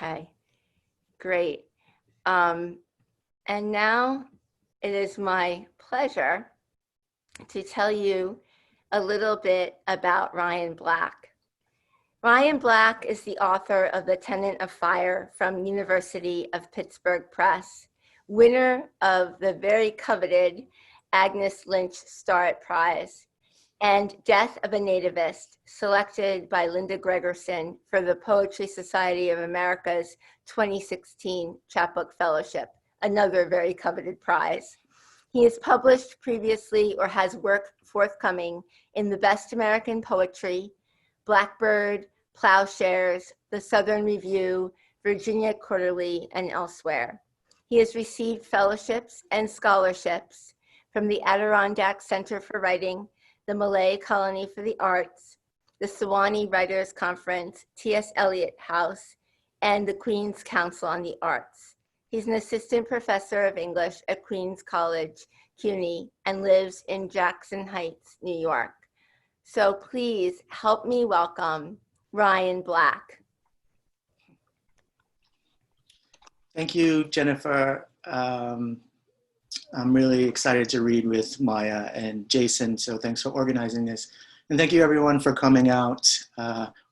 Okay, great. And now it is my pleasure to tell you a little bit about Ryan Black. Ryan Black is the author of The Tenant of Fire from University of Pittsburgh Press, winner of the very coveted Agnes Lynch Starrett Prize, and Death of a Nativist, selected by Linda Gregerson for the Poetry Society of America's 2016 Chapbook Fellowship, another very coveted prize. He has published previously or has work forthcoming in the Best American Poetry, Blackbird, Plowshares, the Southern Review, Virginia Quarterly, and elsewhere. He has received fellowships and scholarships from the Adirondack Center for Writing, the Malay Colony for the Arts, the Sewanee Writers Conference, T.S. Eliot House, and the Queen's Council on the Arts. He's an assistant professor of English at Queens College, CUNY, and lives in Jackson Heights, New York. So please help me welcome Ryan Black. Thank you, Jennifer. I'm really excited to read with Maya and Jason, so thanks for organizing this. And thank you everyone for coming out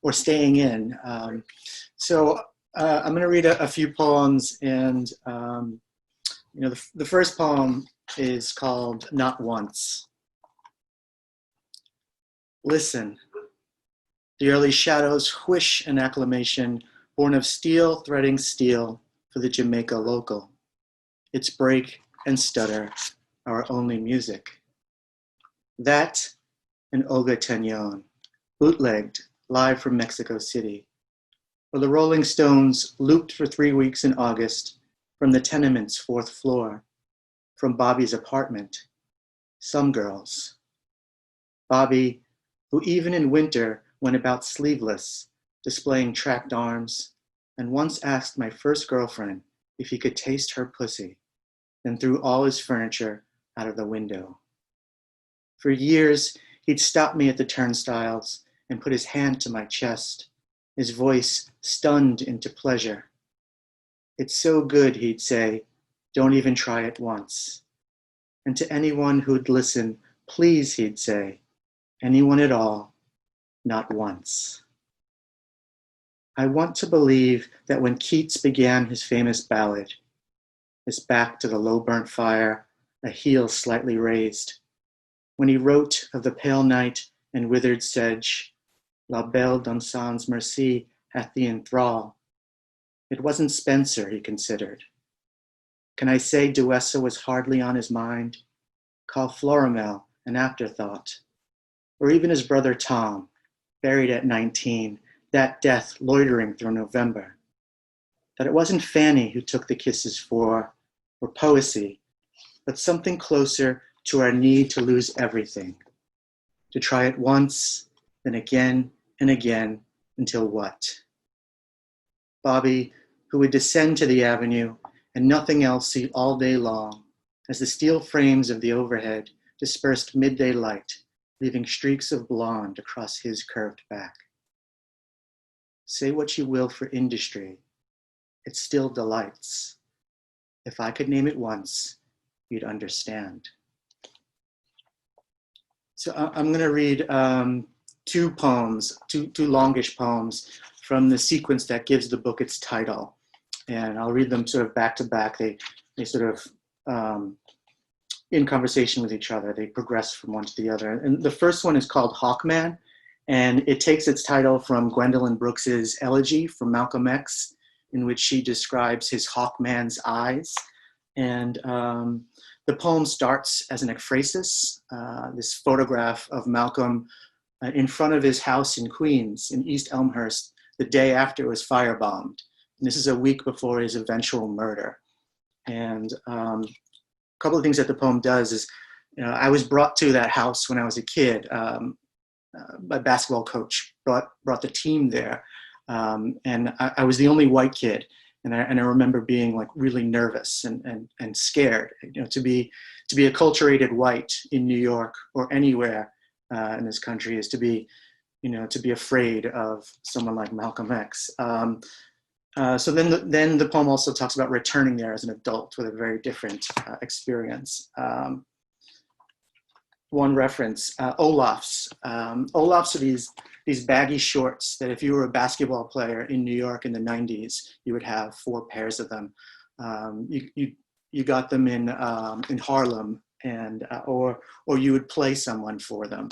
or staying in. I'm gonna read a few poems, and the first poem is called Not Once. Listen, the early shadows whish an acclamation born of steel threading steel for the Jamaica local. Its break and stutter, our only music. That and Olga Tenyon, bootlegged live from Mexico City. Or the Rolling Stones looped for 3 weeks in August from the tenement's 4th floor, from Bobby's apartment. Some girls. Bobby, who even in winter went about sleeveless, displaying tracked arms, and once asked my first girlfriend if he could taste her pussy, then threw all his furniture out of the window. For years, he'd stop me at the turnstiles and put his hand to my chest, his voice stunned into pleasure. It's so good, he'd say, don't even try it once. And to anyone who'd listen, please, he'd say, anyone at all, not once. I want to believe that when Keats began his famous ballad, his back to the low burnt fire, a heel slightly raised, when he wrote of the pale night and withered sedge, La belle dans sans merci hath thee in thrall, it wasn't Spenser he considered. Can I say Duessa was hardly on his mind? Call Florimel an afterthought. Or even his brother Tom, buried at 19, that death loitering through November. That it wasn't Fanny who took the kisses for, or poesy, but something closer to our need to lose everything. To try it once, then again and again, until what? Bobby, who would descend to the avenue and nothing else see all day long, as the steel frames of the overhead dispersed midday light, leaving streaks of blonde across his curved back. Say what you will for industry, it still delights. If I could name it once, you'd understand. So I'm going to read 2 poems, two longish poems from the sequence that gives the book its title. And I'll read them sort of back to back. They sort of, in conversation with each other, they progress from one to the other. And the first one is called Hawkman, and it takes its title from Gwendolyn Brooks's elegy from Malcolm X, in which she describes his Hawkman's eyes. And the poem starts as an ekphrasis, this photograph of Malcolm in front of his house in Queens, in East Elmhurst, the day after it was firebombed. And this is a week before his eventual murder. And a couple of things that the poem does is, I was brought to that house when I was a kid. My basketball coach brought the team there. And I was the only white kid. And I remember being like really nervous and scared, to be acculturated white in New York or anywhere in this country is to be afraid of someone like Malcolm X. So then the poem also talks about returning there as an adult with a very different experience. One reference, Olafs. Olafs are these baggy shorts that if you were a basketball player in New York in the 90s, you would have 4 pairs of them. You got them in Harlem, and or you would play someone for them.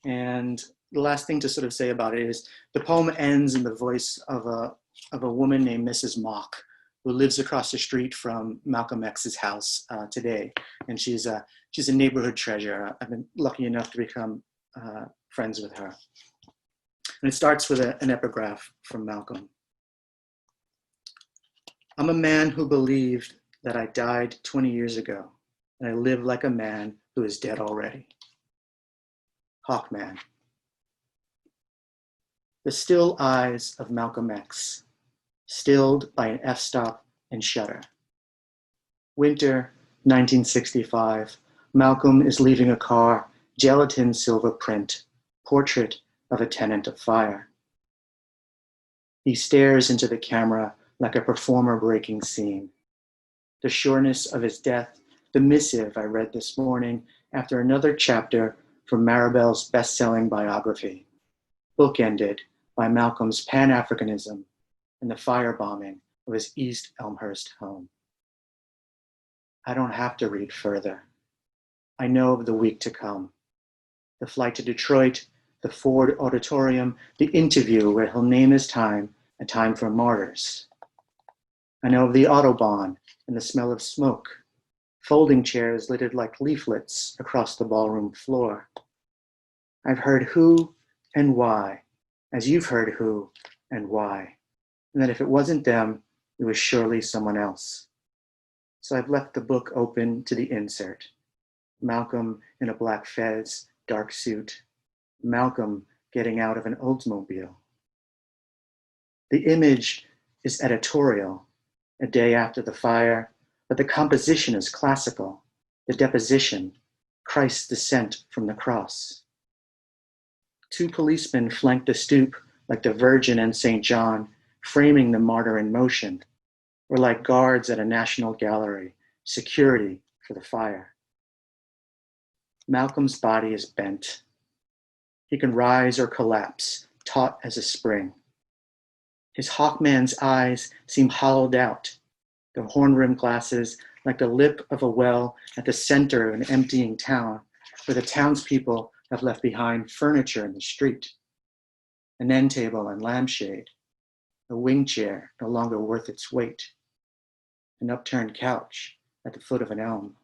And the last thing to sort of say about it is the poem ends in the voice of a woman named Mrs. Mock, who lives across the street from Malcolm X's house today, and she's a neighborhood treasure. I've been lucky enough to become friends with her. And it starts with an epigraph from Malcolm. I'm a man who believed that I died 20 years ago, and I live like a man who is dead already. Hawkman. The still eyes of Malcolm X, stilled by an f-stop and shutter. Winter 1965, Malcolm is leaving a car, gelatin silver print, portrait of a tenant of fire. He stares into the camera like a performer breaking scene. The sureness of his death, the missive I read this morning after another chapter from Maribel's best-selling biography, bookended by Malcolm's Pan-Africanism and the firebombing of his East Elmhurst home. I don't have to read further. I know of the week to come. The flight to Detroit, the Ford Auditorium, the interview where he'll name his time a time for martyrs. I know of the Autobahn and the smell of smoke, folding chairs littered like leaflets across the ballroom floor. I've heard who and why, as you've heard who and why, and that if it wasn't them, it was surely someone else. So I've left the book open to the insert. Malcolm in a black fez, dark suit. Malcolm getting out of an Oldsmobile. The image is editorial, a day after the fire, but the composition is classical. The deposition, Christ's descent from the cross. 2 policemen flank the stoop like the Virgin and St. John, framing the martyr in motion, or like guards at a national gallery, security for the fire. Malcolm's body is bent. He can rise or collapse, taut as a spring. His Hawkman's eyes seem hollowed out, the horn-rimmed glasses like the lip of a well at the center of an emptying town, where the townspeople have left behind furniture in the street, an end table and lampshade, a wing chair no longer worth its weight, an upturned couch at the foot of an elm.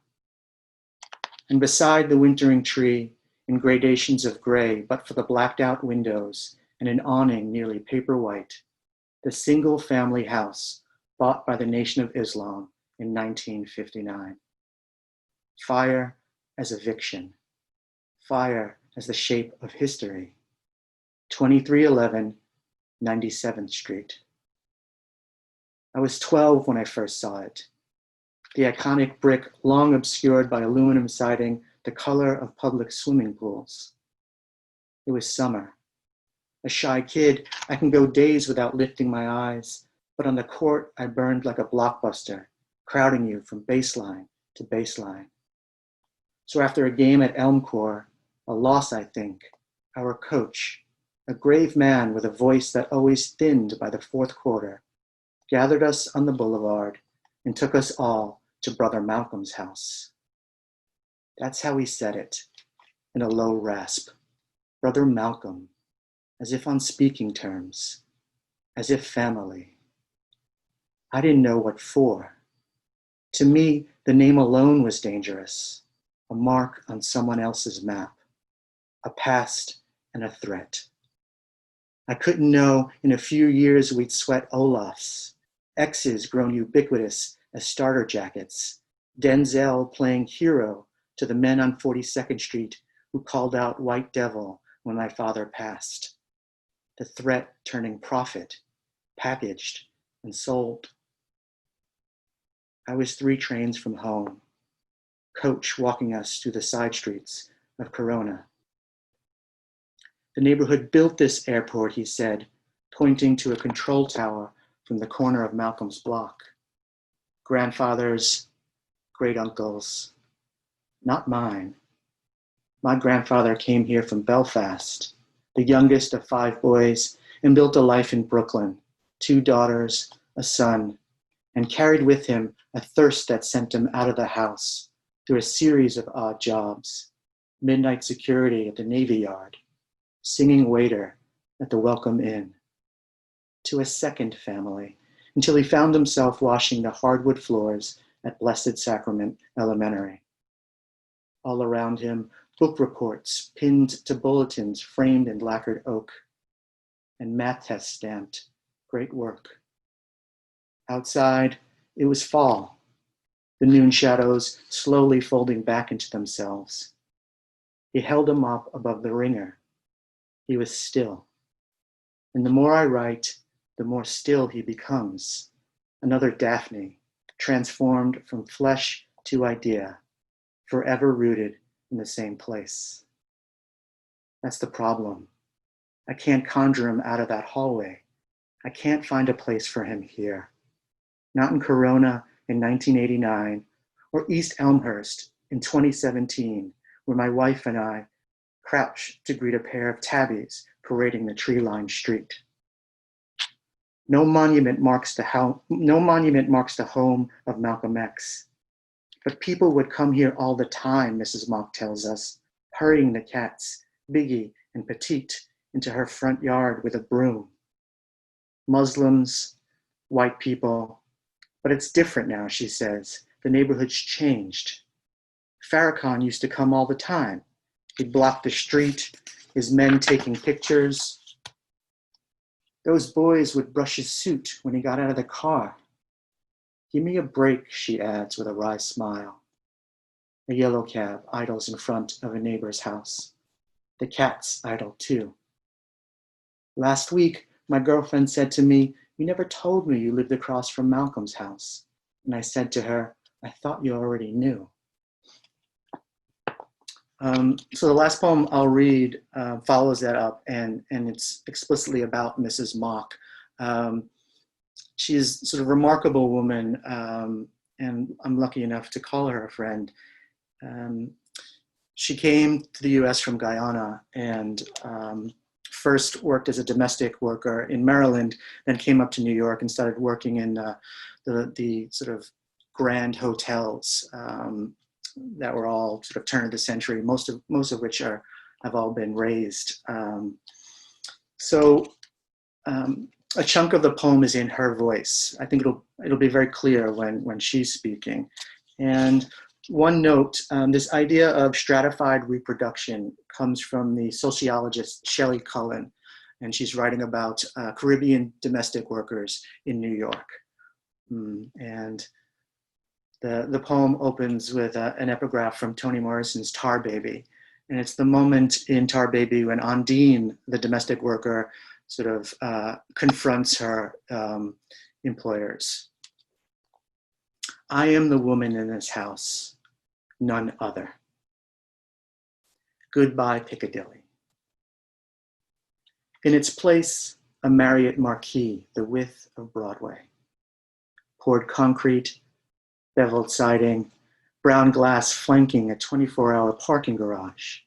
And beside the wintering tree, in gradations of gray, but for the blacked out windows and an awning nearly paper white, the single family house bought by the Nation of Islam in 1959. Fire as eviction. Fire as the shape of history. 2311 97th Street. I was 12 when I first saw it. The iconic brick long obscured by aluminum siding, the color of public swimming pools. It was summer. A shy kid, I can go days without lifting my eyes, but on the court I burned like a blockbuster, crowding you from baseline to baseline. So after a game at Elmcore, a loss I think, our coach, a grave man with a voice that always thinned by the 4th quarter, gathered us on the boulevard and took us all to Brother Malcolm's house. That's how he said it, in a low rasp. Brother Malcolm, as if on speaking terms, as if family. I didn't know what for. To me, the name alone was dangerous, a mark on someone else's map, a past and a threat. I couldn't know in a few years we'd sweat Olafs, X's grown ubiquitous as starter jackets, Denzel playing hero to the men on 42nd Street who called out white devil when my father passed. The threat turning profit, packaged and sold. I was 3 trains from home, coach walking us through the side streets of Corona. The neighborhood built this airport, he said, pointing to a control tower from the corner of Malcolm's block. Grandfathers, great uncles, not mine. My grandfather came here from Belfast, the youngest of 5 boys, and built a life in Brooklyn, 2 daughters, a son, and carried with him a thirst that sent him out of the house through a series of odd jobs: midnight security at the Navy Yard, singing waiter at the Welcome Inn, to a second family, until he found himself washing the hardwood floors at Blessed Sacrament Elementary. All around him, book reports pinned to bulletins framed in lacquered oak, and math tests stamped, great work. Outside, it was fall, the noon shadows slowly folding back into themselves. He held him up above the ringer. He was still. And the more I write, the more still he becomes. Another Daphne, transformed from flesh to idea, forever rooted in the same place. That's the problem. I can't conjure him out of that hallway. I can't find a place for him here. Not in Corona in 1989, or East Elmhurst in 2017, where my wife and I crouched to greet a pair of tabbies parading the tree-lined street. No monument marks the home of Malcolm X. But people would come here all the time, Mrs. Mock tells us, hurrying the cats, Biggie and Petite, into her front yard with a broom. Muslims, white people, but it's different now, she says. The neighborhood's changed. Farrakhan used to come all the time. He'd block the street, his men taking pictures. Those boys would brush his suit when he got out of the car. Give me a break, she adds with a wry smile. A yellow cab idles in front of a neighbor's house. The cats idle too. Last week, my girlfriend said to me, "You never told me you lived across from Malcolm's house." And I said to her, "I thought you already knew." So the last poem I'll read follows that up, and it's explicitly about Mrs. Mock. She's sort of a remarkable woman, and I'm lucky enough to call her a friend. She came to the US from Guyana and first worked as a domestic worker in Maryland, then came up to New York and started working in the sort of grand hotels that were all sort of turn of the century, most of which have all been razed. A chunk of the poem is in her voice. I think it'll be very clear when she's speaking. And one note, this idea of stratified reproduction comes from the sociologist Shelley Cullen, and she's writing about Caribbean domestic workers in New York. And the poem opens with an epigraph from Toni Morrison's Tar Baby. And it's the moment in Tar Baby when Ondine, the domestic worker, sort of confronts her employers. "I am the woman in this house, none other. Goodbye, Piccadilly. In its place, a Marriott marquee, the width of Broadway. Poured concrete, beveled siding, brown glass flanking a 24-hour parking garage.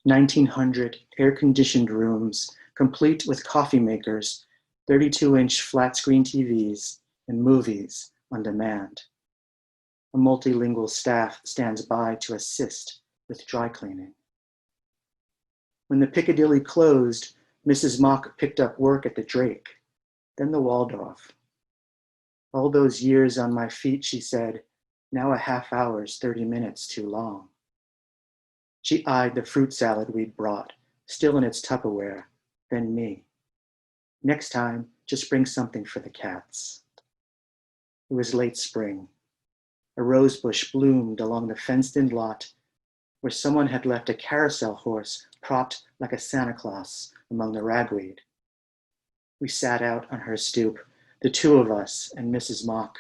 1,900 air-conditioned rooms, complete with coffee makers, 32-inch flat-screen TVs, and movies on demand. A multilingual staff stands by to assist with dry cleaning. When the Piccadilly closed, Mrs. Mock picked up work at the Drake, then the Waldorf. All those years on my feet, she said, now a half hour's 30 minutes too long. She eyed the fruit salad we'd brought, still in its Tupperware, then me. Next time, just bring something for the cats. It was late spring. A rosebush bloomed along the fenced-in lot where someone had left a carousel horse propped like a Santa Claus among the ragweed. We sat out on her stoop, the two of us and Mrs. Mock,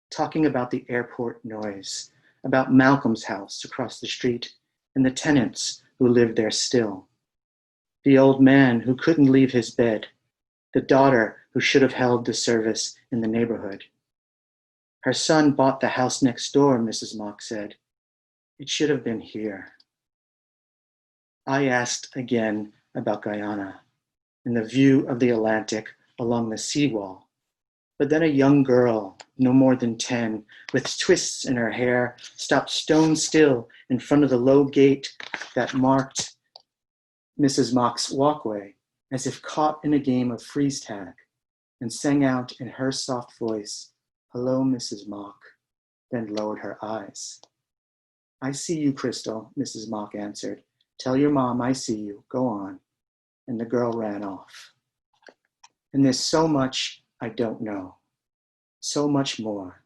talking about the airport noise, about Malcolm's house across the street and the tenants who lived there still. The old man who couldn't leave his bed, the daughter who should have held the service in the neighborhood. Her son bought the house next door, Mrs. Mock said. It should have been here. I asked again about Guyana and the view of the Atlantic along the seawall. But then a young girl, no more than 10, with twists in her hair, stopped stone still in front of the low gate that marked Mrs. Mock's walkway, as if caught in a game of freeze tag, and sang out in her soft voice, "Hello, Mrs. Mock," then lowered her eyes. "I see you, Crystal," Mrs. Mock answered. "Tell your mom I see you. Go on." And the girl ran off. And there's so much I don't know. So much more.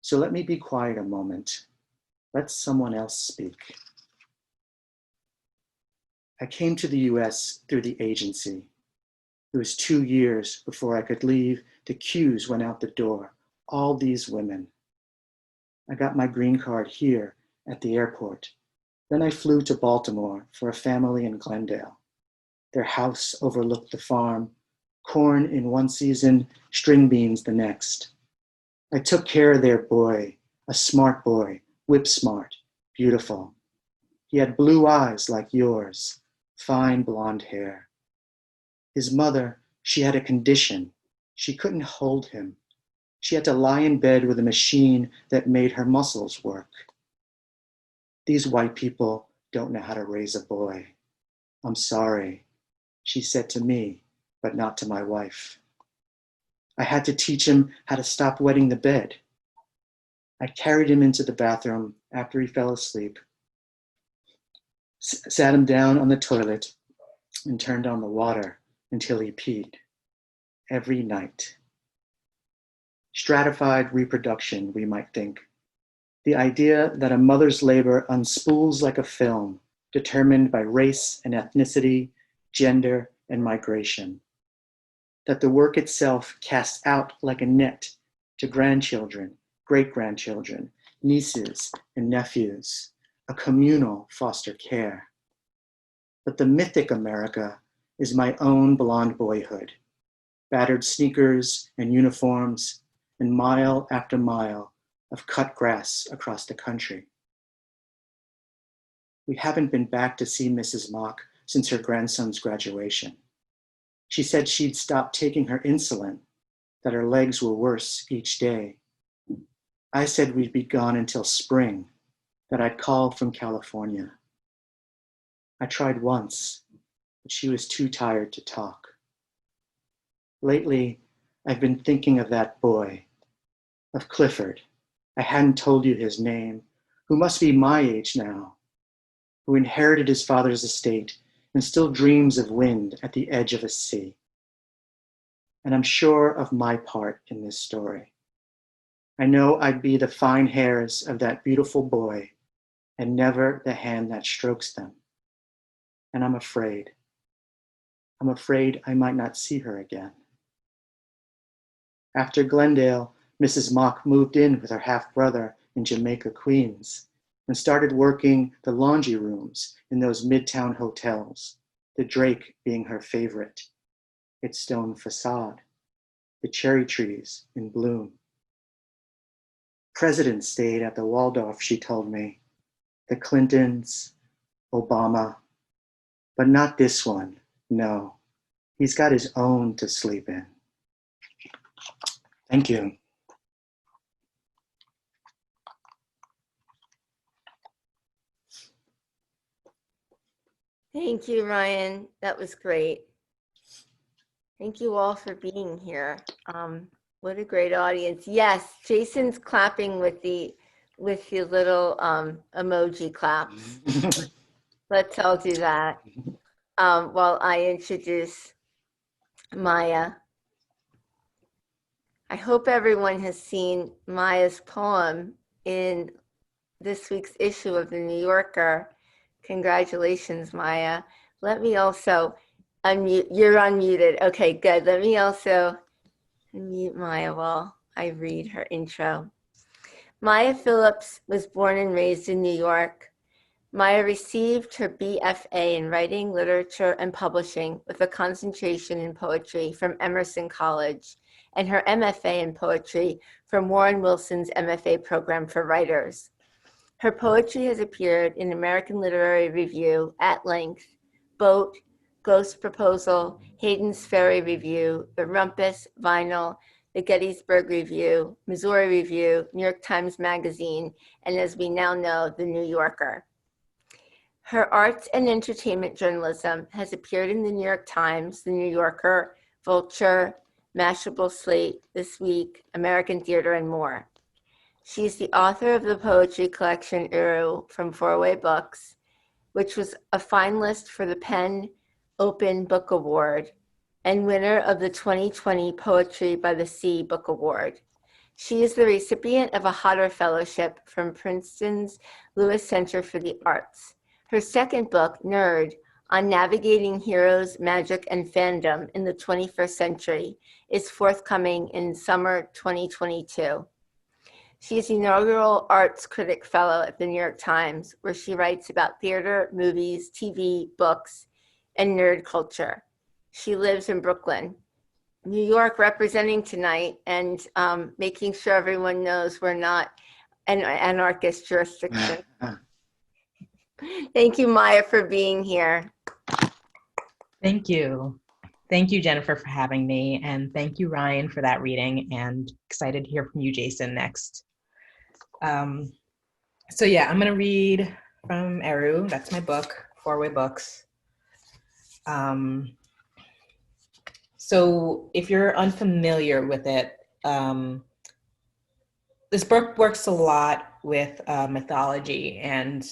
So let me be quiet a moment. Let someone else speak. I came to the US through the agency. It was 2 years before I could leave. The queues went out the door. All these women. I got my green card here at the airport. Then I flew to Baltimore for a family in Glendale. Their house overlooked the farm, corn in one season, string beans the next. I took care of their boy, a smart boy, whip smart, beautiful. He had blue eyes like yours, fine blonde hair. His mother, she had a condition. She couldn't hold him. She had to lie in bed with a machine that made her muscles work. These white people don't know how to raise a boy. I'm sorry, she said to me, but not to my wife. I had to teach him how to stop wetting the bed. I carried him into the bathroom after he fell asleep, sat him down on the toilet, and turned on the water until he peed. Every night. Stratified reproduction, we might think. The idea that a mother's labor unspools like a film, determined by race and ethnicity, gender, and migration. That the work itself casts out like a net to grandchildren, great-grandchildren, nieces, and nephews, a communal foster care. But the mythic America is my own blonde boyhood, battered sneakers and uniforms, and mile after mile of cut grass across the country. We haven't been back to see Mrs. Mock since her grandson's graduation. She said she'd stopped taking her insulin, that her legs were worse each day. I said we'd be gone until spring, that I'd call from California. I tried once, but she was too tired to talk. Lately, I've been thinking of that boy, of Clifford. I hadn't told you his name, who must be my age now, who inherited his father's estate and still dreams of wind at the edge of a sea. And I'm sure of my part in this story. I know I'd be the fine hairs of that beautiful boy and never the hand that strokes them. And I'm afraid. I'm afraid I might not see her again. After Glendale, Mrs. Mock moved in with her half-brother in Jamaica, Queens, and started working the laundry rooms in those midtown hotels, the Drake being her favorite, its stone facade, the cherry trees in bloom. Presidents stayed at the Waldorf, she told me, the Clintons, Obama, but not this one, no. He's got his own to sleep in. Thank you. Thank you, Ryan. That was great. Thank you all for being here. What a great audience. Yes, Jason's clapping with the little emoji claps. Let's all do that while I introduce Maya. I hope everyone has seen Maya's poem in this week's issue of the New Yorker. Congratulations, Maya. Let me also unmute. You're unmuted. Okay, good. Let me also unmute Maya while I read her intro. Maya Phillips was born and raised in New York. Maya received her BFA in Writing, Literature, and Publishing with a concentration in poetry from Emerson College and her MFA in poetry from Warren Wilson's MFA program for writers. Her poetry has appeared in American Literary Review, At Length, Boat, Ghost Proposal, Hayden's Ferry Review, The Rumpus, Vinyl, the Gettysburg Review, Missouri Review, New York Times Magazine, and as we now know, The New Yorker. Her arts and entertainment journalism has appeared in the New York Times, The New Yorker, Vulture, Mashable Slate, This Week, American Theater, and more. She is the author of the poetry collection Uru from Four-Way Books, which was a finalist for the Penn Open Book Award and winner of the 2020 Poetry by the Sea Book Award. She is the recipient of a Hodder Fellowship from Princeton's Lewis Center for the Arts. Her second book, Nerd, on navigating heroes, magic, and fandom in the 21st century, is forthcoming in summer 2022. She is the inaugural Arts Critic Fellow at the New York Times, where she writes about theater, movies, TV, books, and nerd culture. She lives in Brooklyn. New York representing tonight and making sure everyone knows we're not an anarchist jurisdiction. Thank you, Maya, for being here. Thank you. Thank you, Jennifer, for having me. And thank you, Ryan, for that reading. And excited to hear from you, Jason, next. So yeah, I'm going to read from Eru. That's my book, Four-Way Books. So if you're unfamiliar with it, this book works a lot with mythology and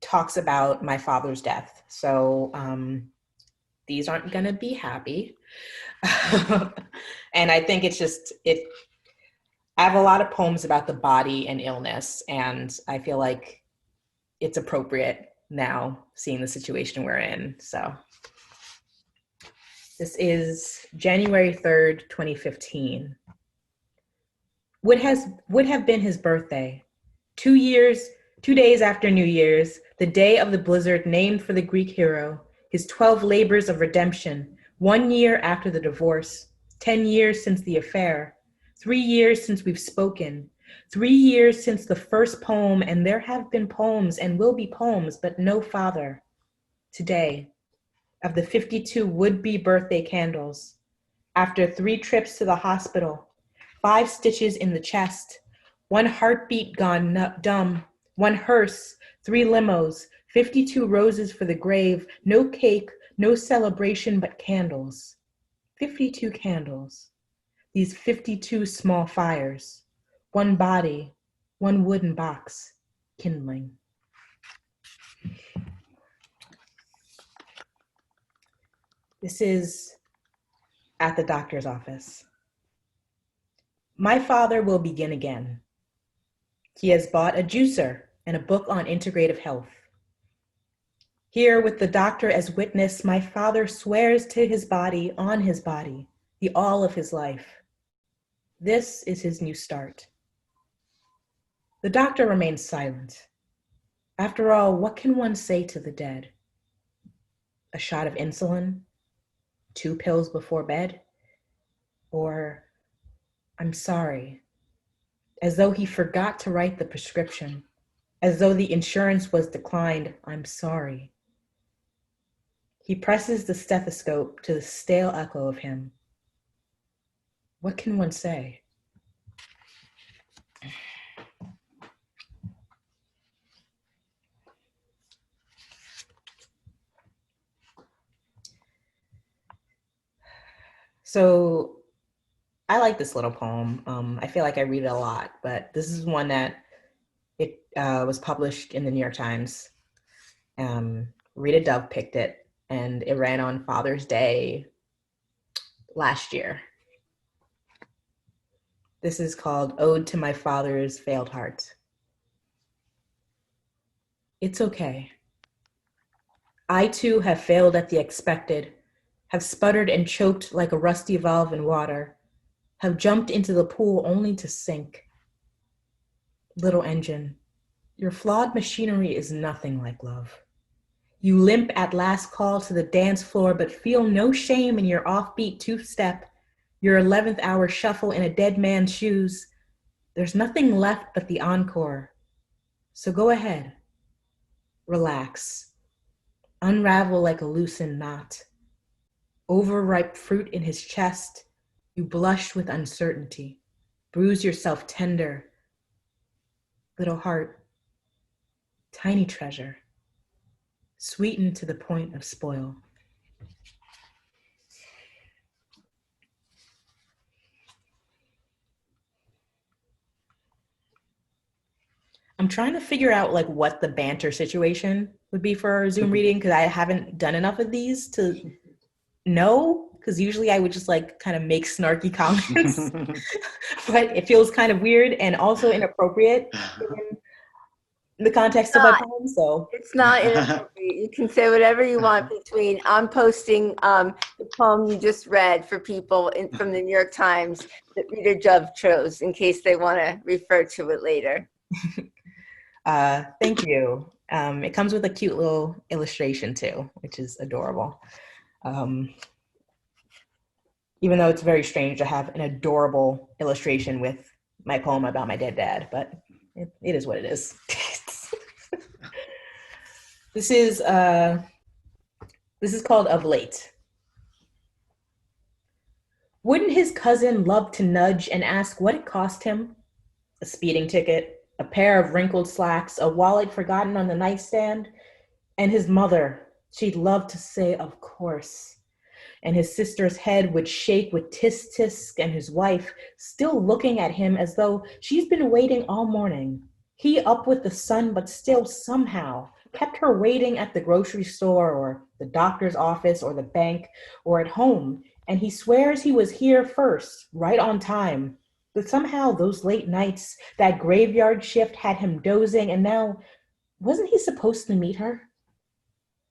talks about my father's death. So these aren't going to be happy. And I think it's just, I have a lot of poems about the body and illness, and I feel like it's appropriate now, seeing the situation we're in. So this is January 3rd, 2015. Would have been his birthday. 2 days after New Year's, the day of the blizzard named for the Greek hero, his 12 labors of redemption, 1 year after the divorce, 10 years since the affair, 3 years since we've spoken, 3 years since the first poem, and there have been poems and will be poems, but no father. Today, of the 52 would-be birthday candles, after 3 trips to the hospital, 5 stitches in the chest, 1 heartbeat gone dumb, 1 hearse, 3 limos, 52 roses for the grave, no cake, no celebration, but candles. 52 candles. These 52 small fires. 1 body, 1 wooden box, kindling. This is at the doctor's office. My father will begin again. He has bought a juicer and a book on integrative health. Here, with the doctor as witness, my father swears to his body, on his body, the all of his life. This is his new start. The doctor remains silent. After all, what can one say to the dead? A shot of insulin? 2 pills before bed? Or, I'm sorry, as though he forgot to write the prescription, as though the insurance was declined, I'm sorry. He presses the stethoscope to the stale echo of him. What can one say? So I like this little poem. I feel like I read it a lot, but this is one that it was published in the New York Times. Rita Dove picked it, and it ran on Father's Day last year. This is called Ode to My Father's Failed Heart. It's okay. I too have failed at the expected, have sputtered and choked like a rusty valve in water, have jumped into the pool only to sink. Little engine, Your flawed machinery is nothing like love. You limp at last call to the dance floor, but feel no shame in your offbeat two-step, your 11th hour shuffle in a dead man's shoes. There's nothing left but the encore. So go ahead. Relax. Unravel like a loosened knot. Overripe fruit in his chest, you blush with uncertainty. Bruise yourself tender. Little heart, tiny treasure, sweetened to the point of spoil. I'm trying to figure out like what the banter situation would be for our Zoom reading, because I haven't done enough of these to know, because usually I would just like kind of make snarky comments, but it feels kind of weird and also inappropriate in the context of my poem, so. It's not inappropriate. You can say whatever you want between, I'm posting the poem you just read for people from the New York Times that Reader Jove chose in case they want to refer to it later. Thank you. It comes with a cute little illustration too, which is adorable. Even though it's very strange to have an adorable illustration with my poem about my dead dad, but it is what it is. This is called Of Late. Wouldn't his cousin love to nudge and ask what it cost him? A speeding ticket, a pair of wrinkled slacks, a wallet forgotten on the nightstand, and his mother, she'd love to say, of course. And his sister's head would shake with tisk-tisk, and his wife still looking at him as though she's been waiting all morning. He up with the sun, but still somehow kept her waiting at the grocery store or the doctor's office or the bank or at home. And he swears he was here first, right on time. But somehow those late nights, that graveyard shift had him dozing, and now, wasn't he supposed to meet her?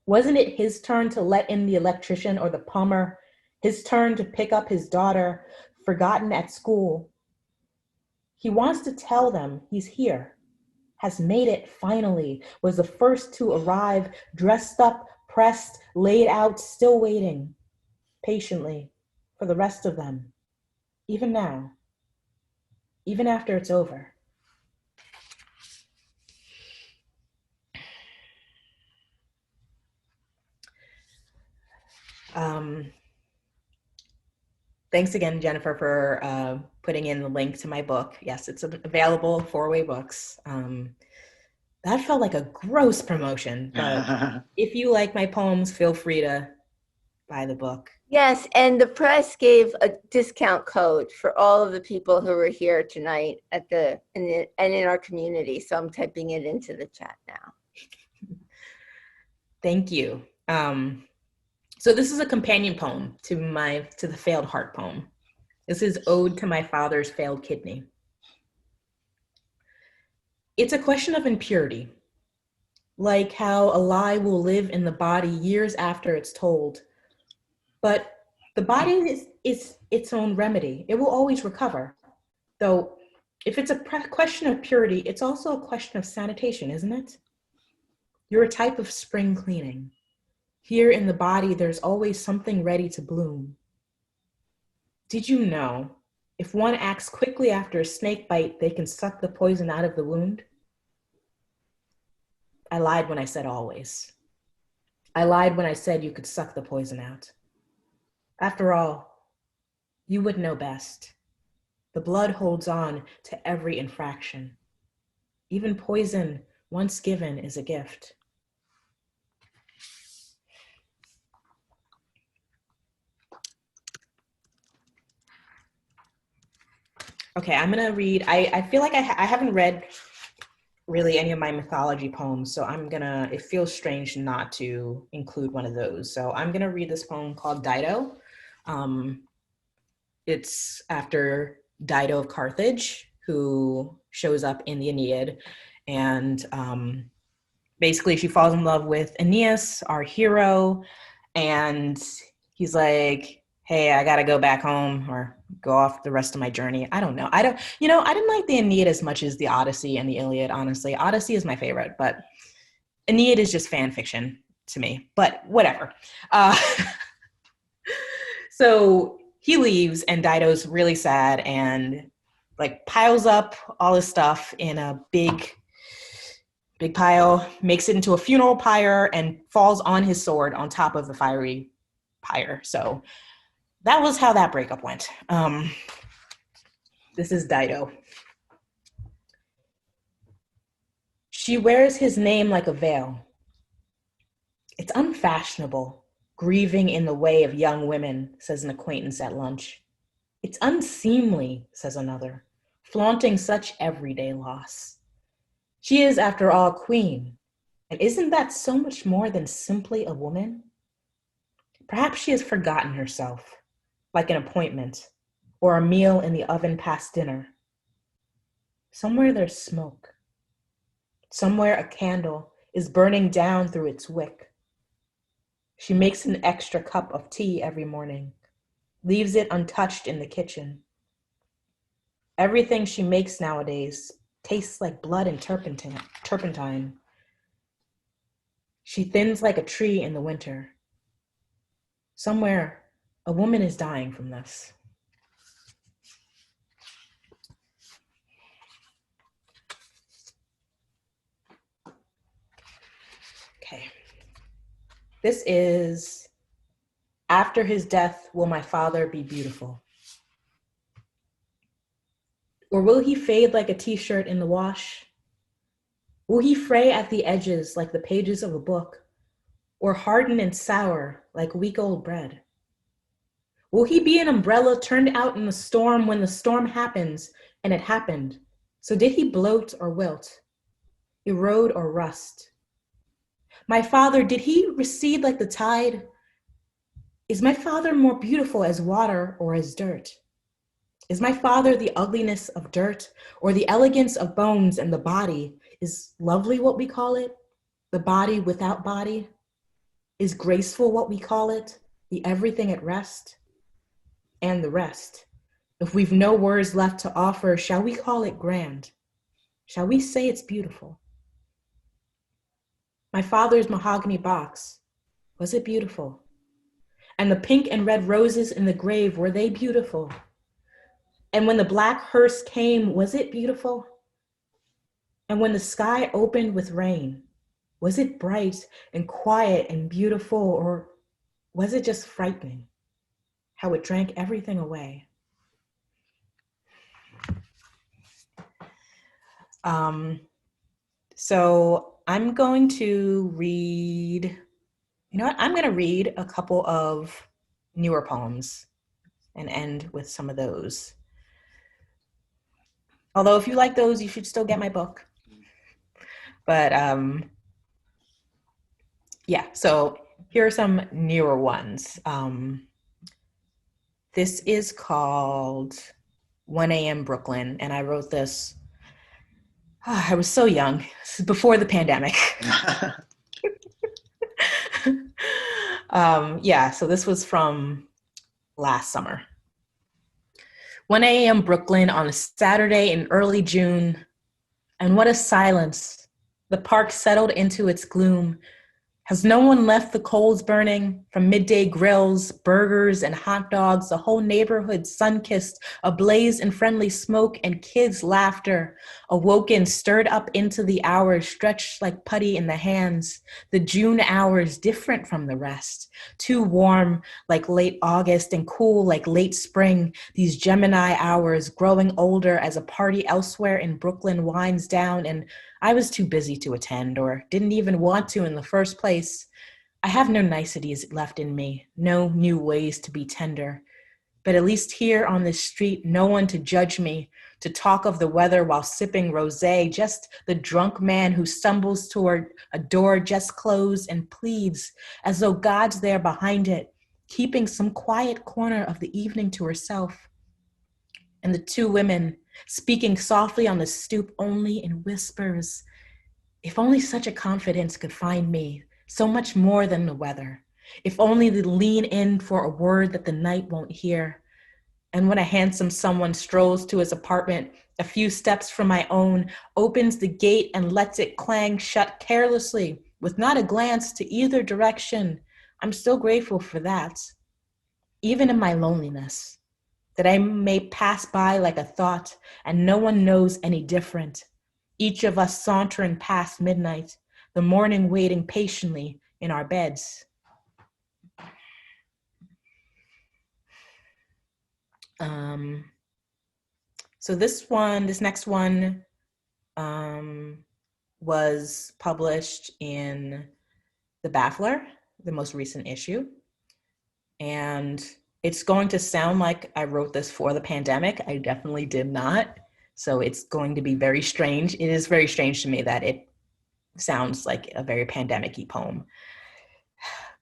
Wasn't it his turn to let in the electrician or the plumber? His turn to pick up his daughter, forgotten at school? He wants to tell them he's here, has made it finally, was the first to arrive, dressed up, pressed, laid out, still waiting, patiently, for the rest of them, even now, even after it's over. Thanks again, Jennifer, for putting in the link to my book. Yes, it's available, 4-way books. That felt like a gross promotion, but if you like my poems, feel free to buy the book. Yes, and the press gave a discount code for all of the people who were here tonight and in our community. So I'm typing it into the chat now. Thank you. So this is a companion poem to the Failed Heart poem. This is Ode to My Father's Failed Kidney. It's a question of impurity, like how a lie will live in the body years after it's told. But the body is its own remedy. It will always recover. Though if it's a question of purity, it's also a question of sanitation, isn't it? You're a type of spring cleaning. Here in the body, there's always something ready to bloom. Did you know, if one acts quickly after a snake bite, they can suck the poison out of the wound? I lied when I said always. I lied when I said you could suck the poison out. After all, you would know best. The blood holds on to every infraction. Even poison, once given, is a gift. Okay, I'm gonna read, I feel like I haven't read really any of my mythology poems, so it feels strange not to include one of those. So I'm gonna read this poem called Dido. It's after Dido of Carthage, who shows up in the Aeneid, and basically she falls in love with Aeneas, our hero, and he's like, hey, I gotta go back home or go off the rest of my journey. I don't know. I didn't like the Aeneid as much as the Odyssey and the Iliad, honestly. Odyssey is my favorite, but Aeneid is just fan fiction to me, but whatever. So he leaves and Dido's really sad and like piles up all his stuff in a big pile, makes it into a funeral pyre and falls on his sword on top of the fiery pyre. So that was how that breakup went. This is Dido. She wears his name like a veil. It's unfashionable, grieving in the way of young women, says an acquaintance at lunch. It's unseemly, says another, flaunting such everyday loss. She is, after all, queen, and isn't that so much more than simply a woman? Perhaps she has forgotten herself, like an appointment, or a meal in the oven past dinner. Somewhere there's smoke. Somewhere a candle is burning down through its wick. She makes an extra cup of tea every morning, leaves it untouched in the kitchen. Everything she makes nowadays tastes like blood and turpentine. She thins like a tree in the winter. Somewhere, a woman is dying from this. Okay. This is, after his death, will my father be beautiful? Or will he fade like a t-shirt in the wash? Will he fray at the edges like the pages of a book? Or harden and sour like week old bread? Will he be an umbrella turned out in the storm when the storm happens, and it happened? So did he bloat or wilt, erode or rust? My father, did he recede like the tide? Is my father more beautiful as water or as dirt? Is my father the ugliness of dirt or the elegance of bones and the body? Is lovely what we call it? The body without body? Is graceful what we call it? The everything at rest? And the rest. If we've no words left to offer, shall we call it grand? Shall we say it's beautiful? My father's mahogany box, was it beautiful? And the pink and red roses in the grave, were they beautiful? And when the black hearse came, was it beautiful? And when the sky opened with rain, was it bright and quiet and beautiful, or was it just frightening? How it drank everything away. So I'm going to read, I'm going to read a couple of newer poems and end with some of those. Although if you like those, you should still get my book. But yeah, so here are some newer ones. This is called 1 a.m. Brooklyn, and I wrote this, I was so young, this is before the pandemic. So this was from last summer. 1 a.m. Brooklyn on a Saturday in early June, and what a silence. The park settled into its gloom. Has no one left the coals burning? From midday grills, burgers, and hot dogs, the whole neighborhood sun-kissed, ablaze in friendly smoke and kids' laughter. Awoken, stirred up into the hours, stretched like putty in the hands. The June hours different from the rest. Too warm like late August and cool like late spring. These Gemini hours growing older as a party elsewhere in Brooklyn winds down, and I was too busy to attend or didn't even want to in the first place. I have no niceties left in me, no new ways to be tender. But at least here on this street, no one to judge me, to talk of the weather while sipping rosé, just the drunk man who stumbles toward a door just closed and pleads as though God's there behind it, keeping some quiet corner of the evening to herself. And the two women speaking softly on the stoop only in whispers. If only such a confidence could find me, so much more than the weather. if only to lean in for a word that the night won't hear. And when a handsome someone strolls to his apartment, a few steps from my own, opens the gate and lets it clang shut carelessly, with not a glance to either direction, I'm still grateful for that. Even in my loneliness, that I may pass by like a thought, and no one knows any different. Each of us sauntering past midnight, the morning waiting patiently in our beds. So this next one was published in The Baffler, the most recent issue. And it's going to sound like I wrote this for the pandemic. I definitely did not. So it's going to be very strange. It is very strange to me that it sounds like a very pandemic-y poem.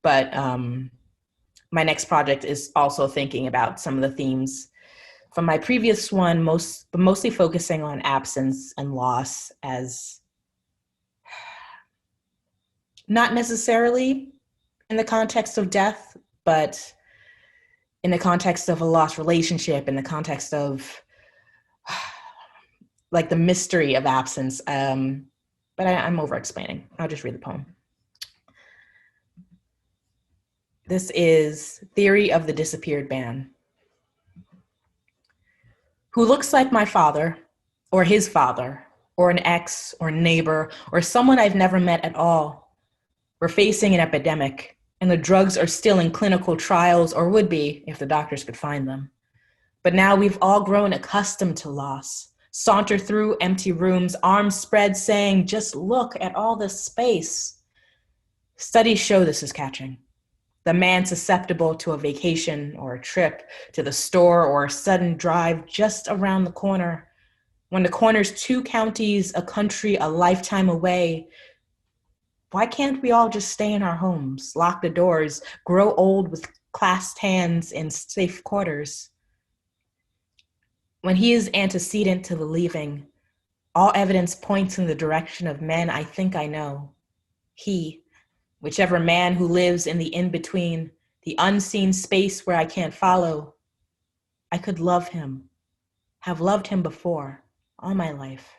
But my next project is also thinking about some of the themes from my previous one, mostly focusing on absence and loss as not necessarily in the context of death, but in the context of a lost relationship, in the context of like the mystery of absence. But I'm over-explaining. I'll just read the poem. This is Theory of the Disappeared Man. Who looks like my father, or his father, or an ex, or neighbor, or someone I've never met at all. We're facing an epidemic, and the drugs are still in clinical trials, or would be if the doctors could find them. But now we've all grown accustomed to loss, saunter through empty rooms, arms spread, saying, just look at all this space. Studies show this is catching. The man susceptible to a vacation or a trip to the store or a sudden drive just around the corner. When the corner's 2 counties, a country, a lifetime away, why can't we all just stay in our homes, lock the doors, grow old with clasped hands in safe quarters? When he is antecedent to the leaving, all evidence points in the direction of men I think I know. He, whichever man who lives in the in-between, the unseen space where I can't follow, I could love him, have loved him before, all my life.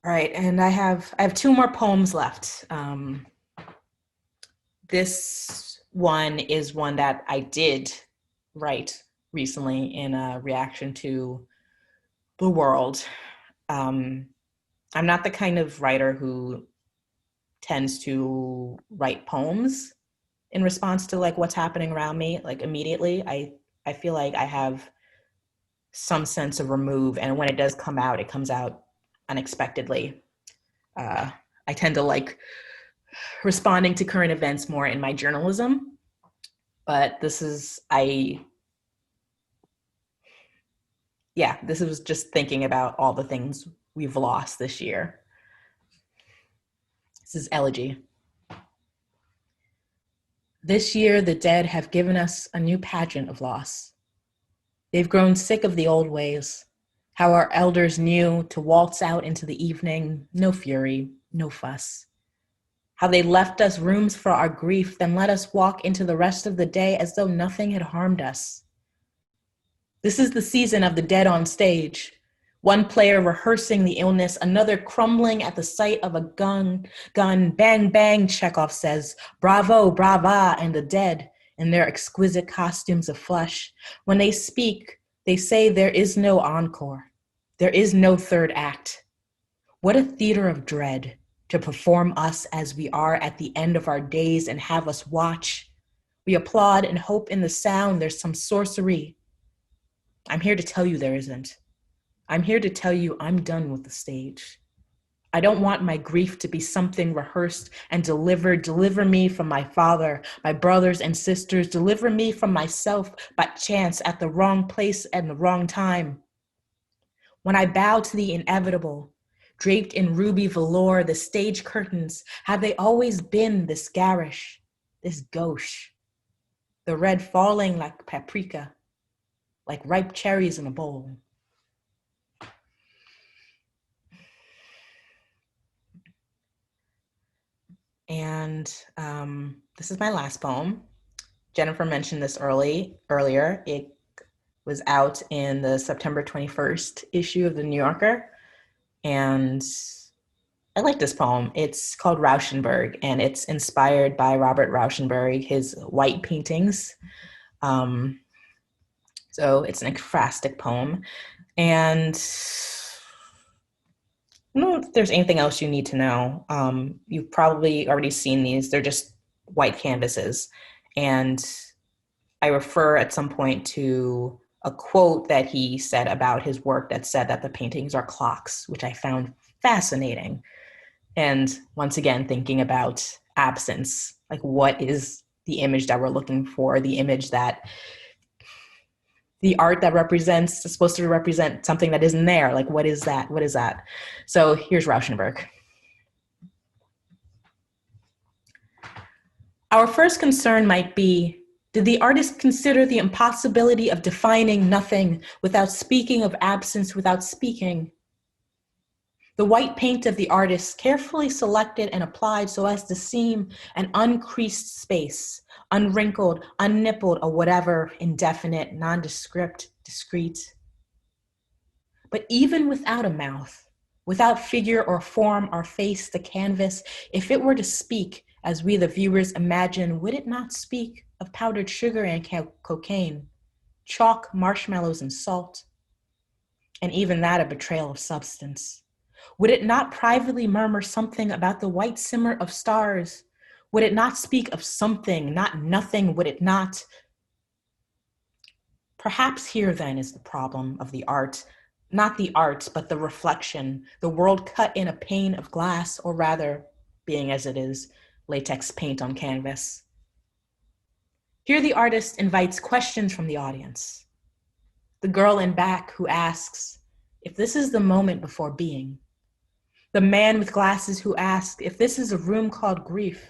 All right, and I have 2 more poems left. This one is one that I did write recently in a reaction to the world. I'm not the kind of writer who tends to write poems in response to like what's happening around me, like immediately. I feel like I have some sense of remove, and when it does come out, it comes out unexpectedly. I tend to like responding to current events more in my journalism, but this was just thinking about all the things we've lost this year. This is Elegy. This year, the dead have given us a new pageant of loss. They've grown sick of the old ways, how our elders knew to waltz out into the evening, no fury, no fuss. How they left us rooms for our grief, then let us walk into the rest of the day as though nothing had harmed us. This is the season of the dead on stage. One player rehearsing the illness, another crumbling at the sight of a gun, bang, bang, Chekhov says, bravo, brava, and the dead, in their exquisite costumes of flesh. When they speak, they say there is no encore. There is no third act. What a theater of dread to perform us as we are at the end of our days and have us watch. We applaud and hope in the sound there's some sorcery. I'm here to tell you there isn't. I'm here to tell you I'm done with the stage. I don't want my grief to be something rehearsed and delivered. Deliver me from my father, my brothers and sisters. Deliver me from myself by chance at the wrong place and the wrong time. When I bow to the inevitable, draped in ruby velour, the stage curtains, have they always been this garish, this gauche? The red falling like paprika, like ripe cherries in a bowl. And this is my last poem. Jennifer mentioned this earlier. It was out in the September 21st issue of the New Yorker. And I like this poem. It's called Rauschenberg, and it's inspired by Robert Rauschenberg, his white paintings. So it's an ekphrastic poem. And I don't know if there's anything else you need to know. You've probably already seen these. They're just white canvases. And I refer at some point to a quote that he said about his work that said that the paintings are clocks, which I found fascinating. And once again, thinking about absence, like what is the image that we're looking for, the image that the art that represents is supposed to represent something that isn't there. Like, what is that? What is that? So here's Rauschenberg. Our first concern might be, did the artist consider the impossibility of defining nothing without speaking of absence without speaking? The white paint of the artist carefully selected and applied so as to seem an uncreased space, unwrinkled, unnippled, or whatever, indefinite, nondescript, discrete. But even without a mouth, without figure or form or face, the canvas, if it were to speak, as we the viewers imagine, would it not speak of powdered sugar and cocaine, chalk, marshmallows, and salt? And even that a betrayal of substance. Would it not privately murmur something about the white simmer of stars? Would it not speak of something, not nothing, would it not? Perhaps here then is the problem of the art, not the art, but the reflection, the world cut in a pane of glass, or rather, being as it is, latex paint on canvas. Here the artist invites questions from the audience. The girl in back who asks, if this is the moment before being. The man with glasses who asks if this is a room called grief.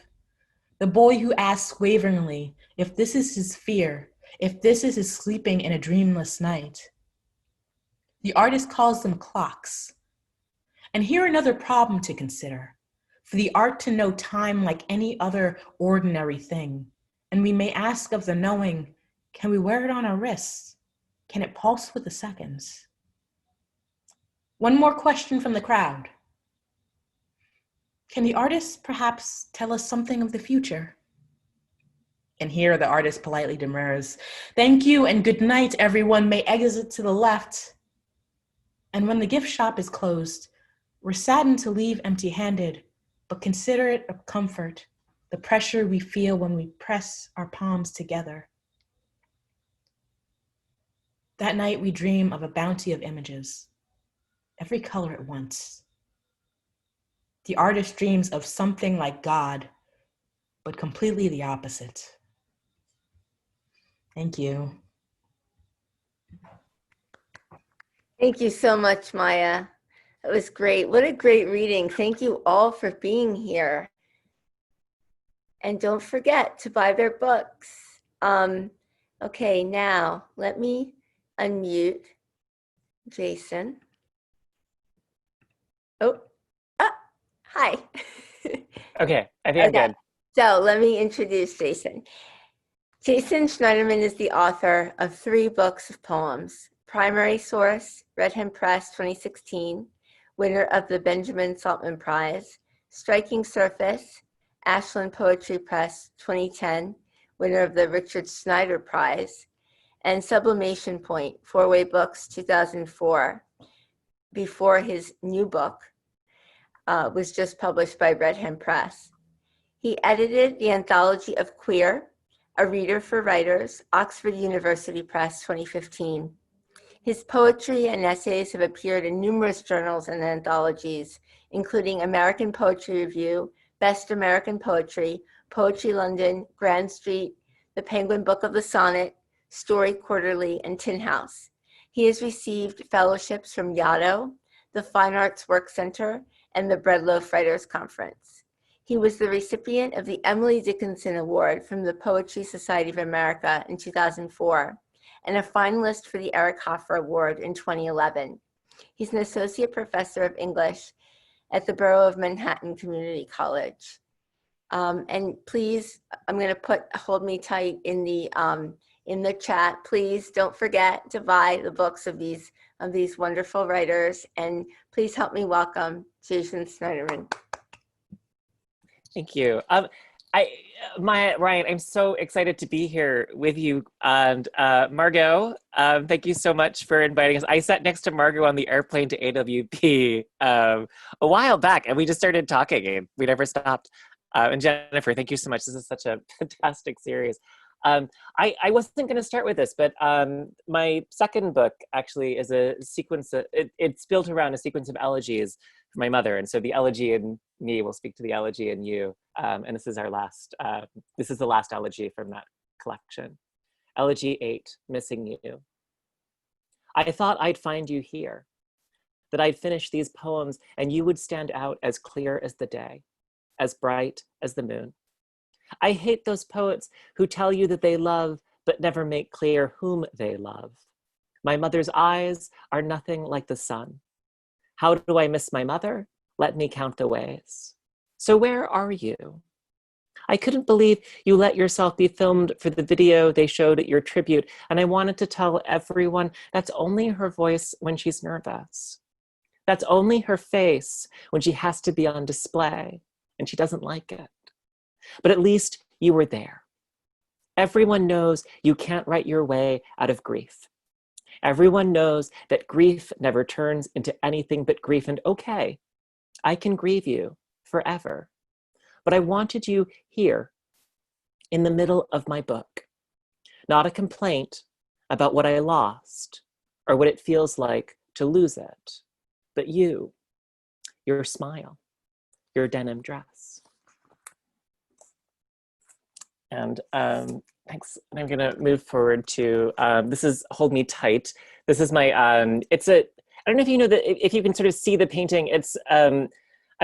The boy who asks waveringly if this is his fear, if this is his sleeping in a dreamless night. The artist calls them clocks. And here another problem to consider. For the art to know time like any other ordinary thing. And we may ask of the knowing, can we wear it on our wrists? Can it pulse with the seconds? One more question from the crowd. Can the artist perhaps tell us something of the future? And here the artist politely demurs. Thank you and good night, everyone. May exit to the left. And when the gift shop is closed, we're saddened to leave empty-handed, but consider it a comfort, the pressure we feel when we press our palms together. That night we dream of a bounty of images, every color at once. The artist dreams of something like God, but completely the opposite. Thank you. Thank you so much, Maya. That was great. What a great reading. Thank you all for being here. And don't forget to buy their books. Okay, now let me unmute Jason. Oh, hi. Okay, I think I'm good. So let me introduce Jason. Jason Schneiderman is the author of 3 books of poems. Primary Source, Redham Press 2016, winner of the Benjamin Saltman Prize. Striking Surface, Ashland Poetry Press 2010, winner of the Richard Snyder Prize. And Sublimation Point, 4-Way Books 2004, before his new book was just published by Redham Press. He edited the Anthology of Queer, A Reader for Writers, Oxford University Press 2015. His poetry and essays have appeared in numerous journals and anthologies, including American Poetry Review, Best American Poetry, Poetry London, Grand Street, The Penguin Book of the Sonnet, Story Quarterly, and Tin House. He has received fellowships from Yaddo, the Fine Arts Work Center, and the Breadloaf Writers Conference. He was the recipient of the Emily Dickinson Award from the Poetry Society of America in 2004, and a finalist for the Eric Hoffer Award in 2011. He's an associate professor of English at the Borough of Manhattan Community College. And please, I'm going to put Hold Me Tight in the chat. Please don't forget to buy the books of these wonderful writers, and please help me welcome Jason Schneiderman. Thank you. Ryan, I'm so excited to be here with you. And Margot, thank you so much for inviting us. I sat next to Margot on the airplane to AWP a while back, and we just started talking, and we never stopped. And Jennifer, thank you so much. This is such a fantastic series. I wasn't going to start with this, but my second book actually is a sequence. It's built around a sequence of elegies for my mother, and so the elegy in me will speak to the elegy in you. And this is our last. This is the last elegy from that collection. Elegy 8, Missing You. I thought I'd find you here, that I'd finish these poems and you would stand out as clear as the day, as bright as the moon. I hate those poets who tell you that they love, but never make clear whom they love. My mother's eyes are nothing like the sun. How do I miss my mother? Let me count the ways. So where are you? I couldn't believe you let yourself be filmed for the video they showed at your tribute, and I wanted to tell everyone that's only her voice when she's nervous. That's only her face when she has to be on display, and she doesn't like it. But at least you were there. Everyone knows you can't write your way out of grief. Everyone knows that grief never turns into anything but grief, and okay, I can grieve you forever. But I wanted you here in the middle of my book, not a complaint about what I lost or what it feels like to lose it, but you, your smile, your denim dress. And thanks. And I'm gonna move forward to, this is Hold Me Tight. This is my, I don't know if you know that, if you can sort of see the painting, it's an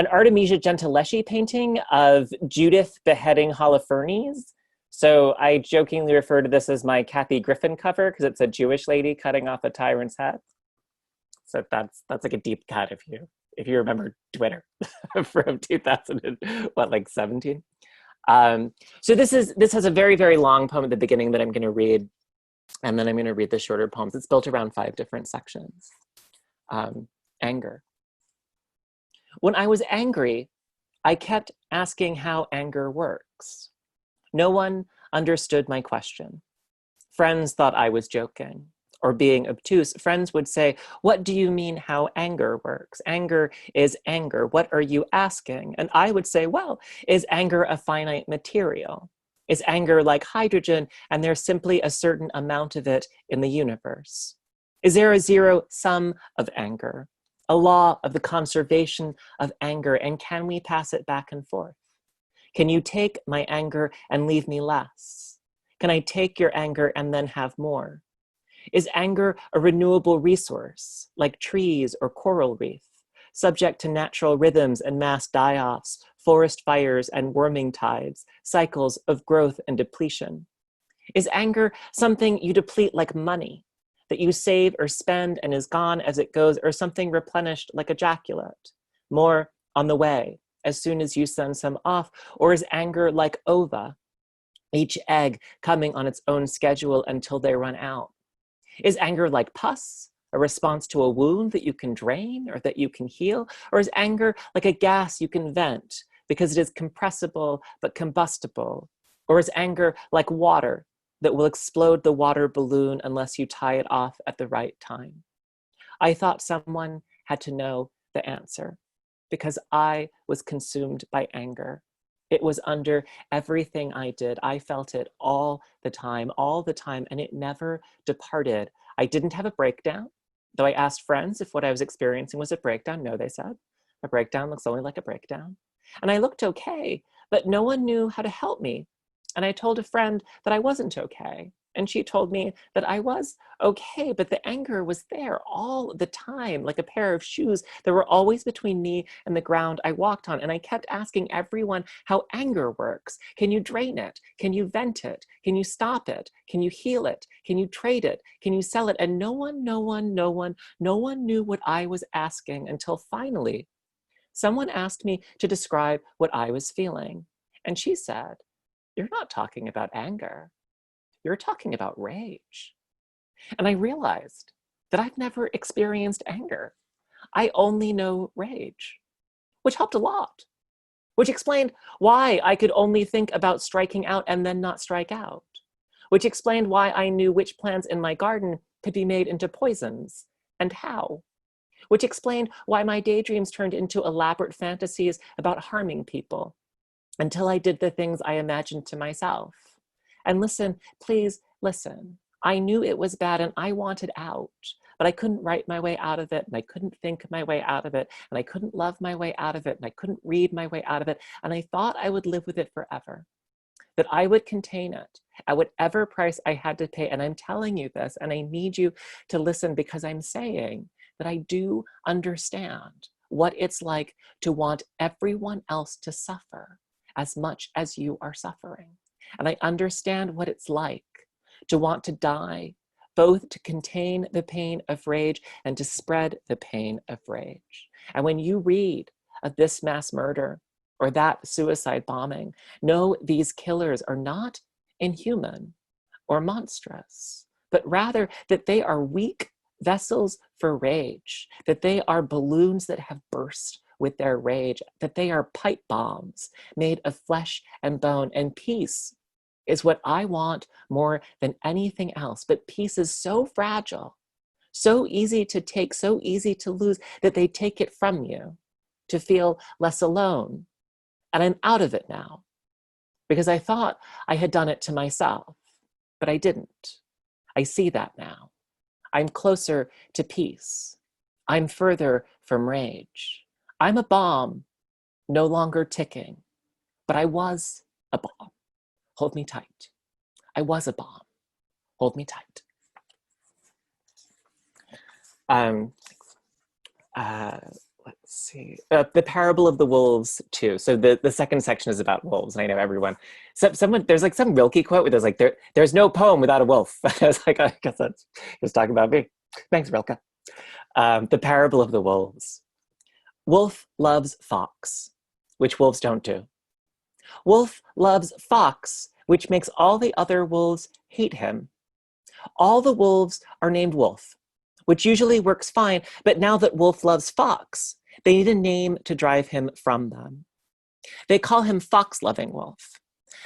Artemisia Gentileschi painting of Judith beheading Holofernes. So I jokingly refer to this as my Kathy Griffin cover because it's a Jewish lady cutting off a tyrant's head. So that's like a deep cut if you remember Twitter from 2017. So this has a very, very long poem at the beginning that I'm going to read, and then I'm going to read the shorter poems. It's built around 5 different sections. Anger. When I was angry, I kept asking how anger works. No one understood my question. Friends thought I was joking or being obtuse. Friends would say, "What do you mean how anger works? Anger is anger. What are you asking?" And I would say, well, is anger a finite material? Is anger like hydrogen and there's simply a certain amount of it in the universe? Is there a zero sum of anger? A law of the conservation of anger, and can we pass it back and forth? Can you take my anger and leave me less? Can I take your anger and then have more? Is anger a renewable resource, like trees or coral reef, subject to natural rhythms and mass die-offs, forest fires and warming tides, cycles of growth and depletion? Is anger something you deplete like money, that you save or spend and is gone as it goes, or something replenished like ejaculate, more on the way as soon as you send some off? Or is anger like ova, each egg coming on its own schedule until they run out? Is anger like pus, a response to a wound that you can drain or that you can heal? Or is anger like a gas you can vent because it is compressible but combustible? Or is anger like water that will explode the water balloon unless you tie it off at the right time? I thought someone had to know the answer because I was consumed by anger. It was under everything I did. I felt it all the time, and it never departed. I didn't have a breakdown, though I asked friends if what I was experiencing was a breakdown. No, they said, a breakdown looks only like a breakdown. And I looked okay, but no one knew how to help me. And I told a friend that I wasn't okay. And she told me that I was okay, but the anger was there all the time, like a pair of shoes that were always between me and the ground I walked on. And I kept asking everyone how anger works. Can you drain it? Can you vent it? Can you stop it? Can you heal it? Can you trade it? Can you sell it? And no one knew what I was asking until finally someone asked me to describe what I was feeling. And she said, "You're not talking about anger. You're talking about rage." And I realized that I've never experienced anger. I only know rage, which helped a lot, which explained why I could only think about striking out and then not strike out, which explained why I knew which plants in my garden could be made into poisons and how, which explained why my daydreams turned into elaborate fantasies about harming people until I did the things I imagined to myself. And listen, please listen. I knew it was bad and I wanted out, but I couldn't write my way out of it, and I couldn't think my way out of it, and I couldn't love my way out of it, and I couldn't read my way out of it, and I thought I would live with it forever, that I would contain it at whatever price I had to pay. And I'm telling you this, and I need you to listen, because I'm saying that I do understand what it's like to want everyone else to suffer as much as you are suffering. And I understand what it's like to want to die, both to contain the pain of rage and to spread the pain of rage. And when you read of this mass murder or that suicide bombing, know these killers are not inhuman or monstrous, but rather that they are weak vessels for rage, that they are balloons that have burst with their rage, that they are pipe bombs made of flesh and bone. And peace is what I want more than anything else. But peace is so fragile, so easy to take, so easy to lose, that they take it from you to feel less alone. And I'm out of it now, because I thought I had done it to myself, but I didn't. I see that now. I'm closer to peace. I'm further from rage. I'm a bomb, no longer ticking, but I was a bomb. Hold me tight. I was a bomb. Hold me tight. Let's see. The Parable of the Wolves too. So the second section is about wolves. And I know everyone. Someone, there's like some Rilke quote where there's like there's no poem without a wolf. I was like, I guess that's just talking about me. Thanks, Rilke. The Parable of the Wolves. Wolf loves fox, which wolves don't do. Wolf loves fox, which makes all the other wolves hate him. All the wolves are named Wolf, which usually works fine, but now that Wolf loves fox, they need a name to drive him from them. They call him Fox-Loving Wolf,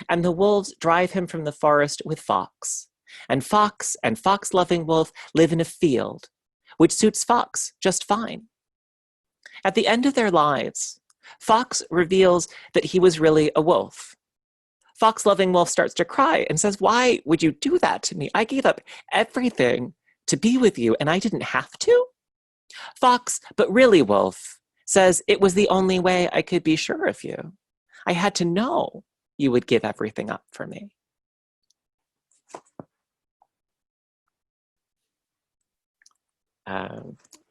and the wolves drive him from the forest with Fox. And Fox-Loving Wolf live in a field, which suits Fox just fine. At the end of their lives, Fox reveals that he was really a wolf. Fox-Loving Wolf starts to cry and says, "Why would you do that to me? I gave up everything to be with you, and I didn't have to?" Fox, but really Wolf, says, "It was the only way I could be sure of you. I had to know you would give everything up for me."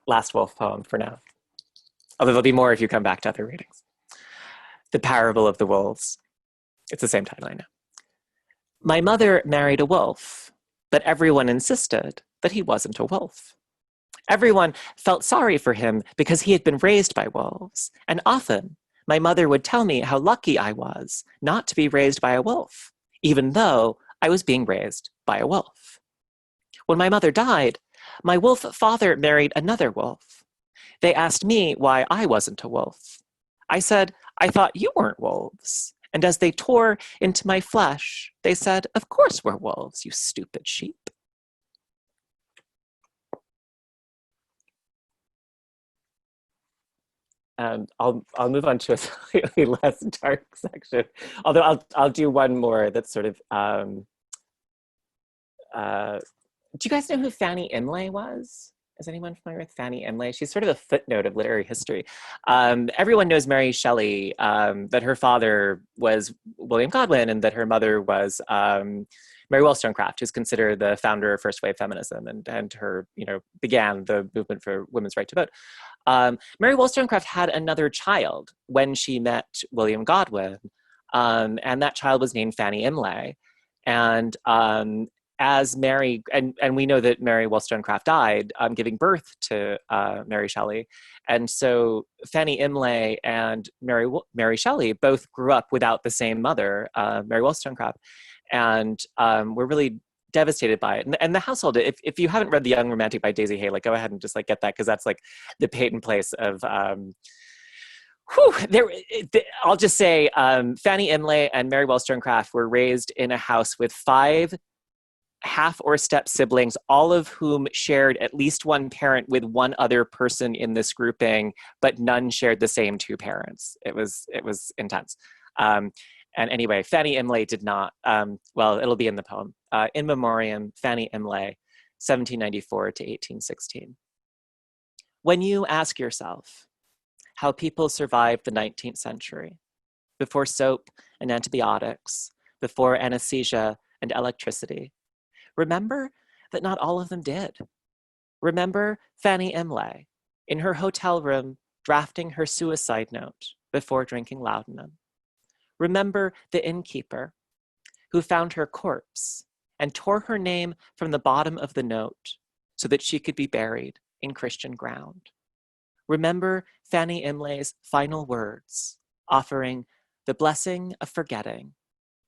Last wolf poem for now. Although there'll be more if you come back to other readings. The Parable of the Wolves. It's the same title, I know. My mother married a wolf, but everyone insisted that he wasn't a wolf. Everyone felt sorry for him because he had been raised by wolves, and often my mother would tell me how lucky I was not to be raised by a wolf, even though I was being raised by a wolf. When my mother died, my wolf father married another wolf. They asked me why I wasn't a wolf. I said, "I thought you weren't wolves." And as they tore into my flesh, they said, "Of course we're wolves, you stupid sheep." I'll move on to a slightly less dark section. Although I'll do one more that's sort of. Do you guys know who Fanny Imlay was? Is anyone familiar with Fanny Imlay? She's sort of a footnote of literary history. Everyone knows Mary Shelley, that her father was William Godwin and that her mother was Mary Wollstonecraft, who's considered the founder of first wave feminism and her, began the movement for women's right to vote. Mary Wollstonecraft had another child when she met William Godwin, and that child was named Fanny Imlay. And as Mary, and we know that Mary Wollstonecraft died giving birth to Mary Shelley. And so Fanny Imlay and Mary Shelley both grew up without the same mother, Mary Wollstonecraft, and were really devastated by it. And the household, if you haven't read The Young Romantic by Daisy Hay, like go ahead and just like get that, because that's like the Peyton place of, I'll just say Fanny Imlay and Mary Wollstonecraft were raised in a house with 5 half or step siblings, all of whom shared at least one parent with one other person in this grouping, but none shared the same 2 parents. It was intense. And anyway, Fanny Imlay did not, well, it'll be in the poem. In Memoriam, Fanny Imlay, 1794 to 1816. When you ask yourself how people survived the 19th century, before soap and antibiotics, before anesthesia and electricity, remember that not all of them did. Remember Fanny Imlay in her hotel room drafting her suicide note before drinking laudanum. Remember the innkeeper who found her corpse and tore her name from the bottom of the note so that she could be buried in Christian ground. Remember Fanny Imlay's final words, offering the blessing of forgetting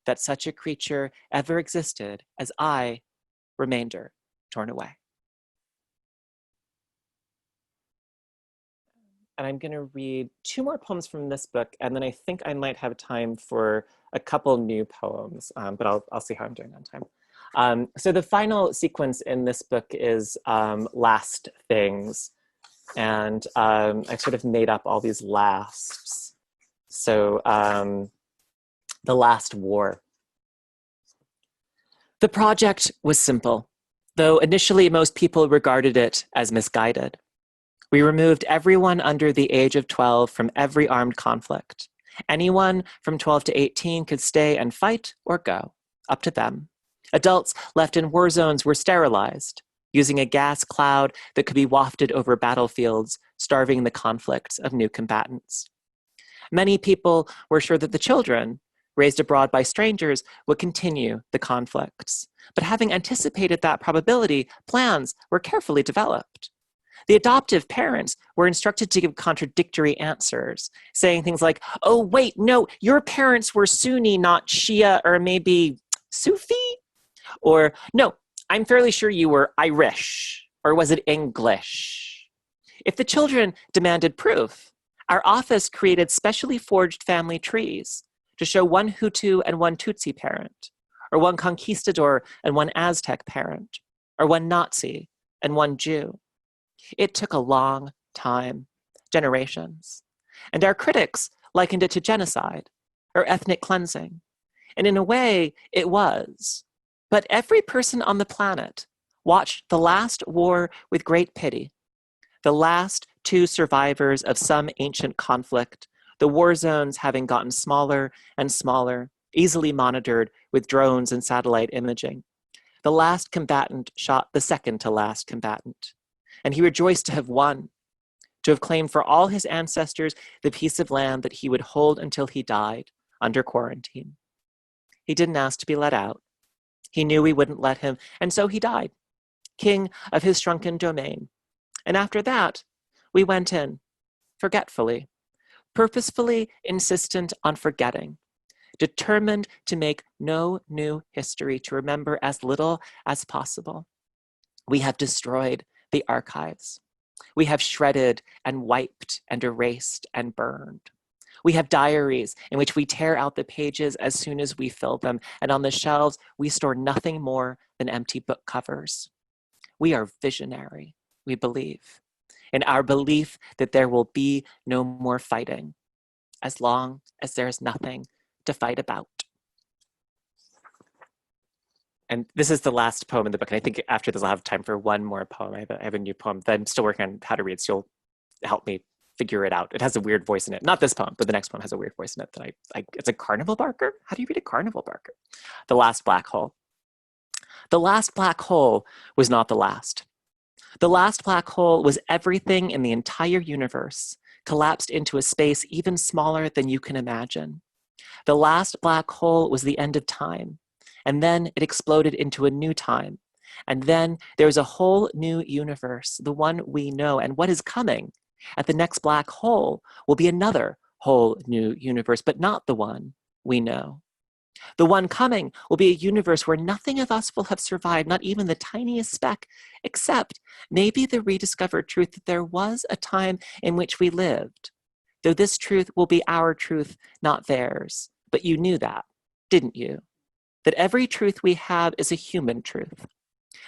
that such a creature ever existed as I, remainder torn away. And I'm going to read 2 more poems from this book, and then I think I might have time for a couple new poems, but I'll see how I'm doing on time. So the final sequence in this book is Last Things, and I sort of made up all these lasts. So the last war. The project was simple, though initially most people regarded it as misguided. We removed everyone under the age of 12 from every armed conflict. Anyone from 12 to 18 could stay and fight or go, up to them. Adults left in war zones were sterilized, using a gas cloud that could be wafted over battlefields, starving the conflicts of new combatants. Many people were sure that the children, raised abroad by strangers, would continue the conflicts. But having anticipated that probability, plans were carefully developed. The adoptive parents were instructed to give contradictory answers, saying things like, oh, wait, no, your parents were Sunni, not Shia, or maybe Sufi? Or, no, I'm fairly sure you were Irish, or was it English? If the children demanded proof, our office created specially forged family trees to show one Hutu and one Tutsi parent, or one conquistador and one Aztec parent, or one Nazi and one Jew. It took a long time, generations. And our critics likened it to genocide or ethnic cleansing. And in a way, it was. But every person on the planet watched the last war with great pity. The last 2 survivors of some ancient conflict, the war zones having gotten smaller and smaller, easily monitored with drones and satellite imaging. The last combatant shot the second to last combatant. And he rejoiced to have won, to have claimed for all his ancestors the piece of land that he would hold until he died under quarantine. He didn't ask to be let out. He knew we wouldn't let him, and so he died, king of his shrunken domain. And after that, we went in, forgetfully, purposefully insistent on forgetting, determined to make no new history, to remember as little as possible. We have destroyed the archives. We have shredded and wiped and erased and burned. We have diaries in which we tear out the pages as soon as we fill them, and on the shelves, we store nothing more than empty book covers. We are visionary, we believe, in our belief that there will be no more fighting, as long as there is nothing to fight about. And this is the last poem in the book. And I think after this, I'll have time for one more poem. I have a new poem that I'm still working on how to read, so you'll help me figure it out. It has a weird voice in it. Not this poem, but the next poem has a weird voice in it that it's a carnival barker? How do you read a carnival barker? The Last Black Hole. The last black hole was not the last. The last black hole was everything in the entire universe, collapsed into a space even smaller than you can imagine. The last black hole was the end of time, And then it exploded into a new time. And then there's a whole new universe, the one we know. And what is coming at the next black hole will be another whole new universe, but not the one we know. The one coming will be a universe where nothing of us will have survived, not even the tiniest speck, except maybe the rediscovered truth that there was a time in which we lived. Though this truth will be our truth, not theirs. But you knew that, didn't you? That every truth we have is a human truth.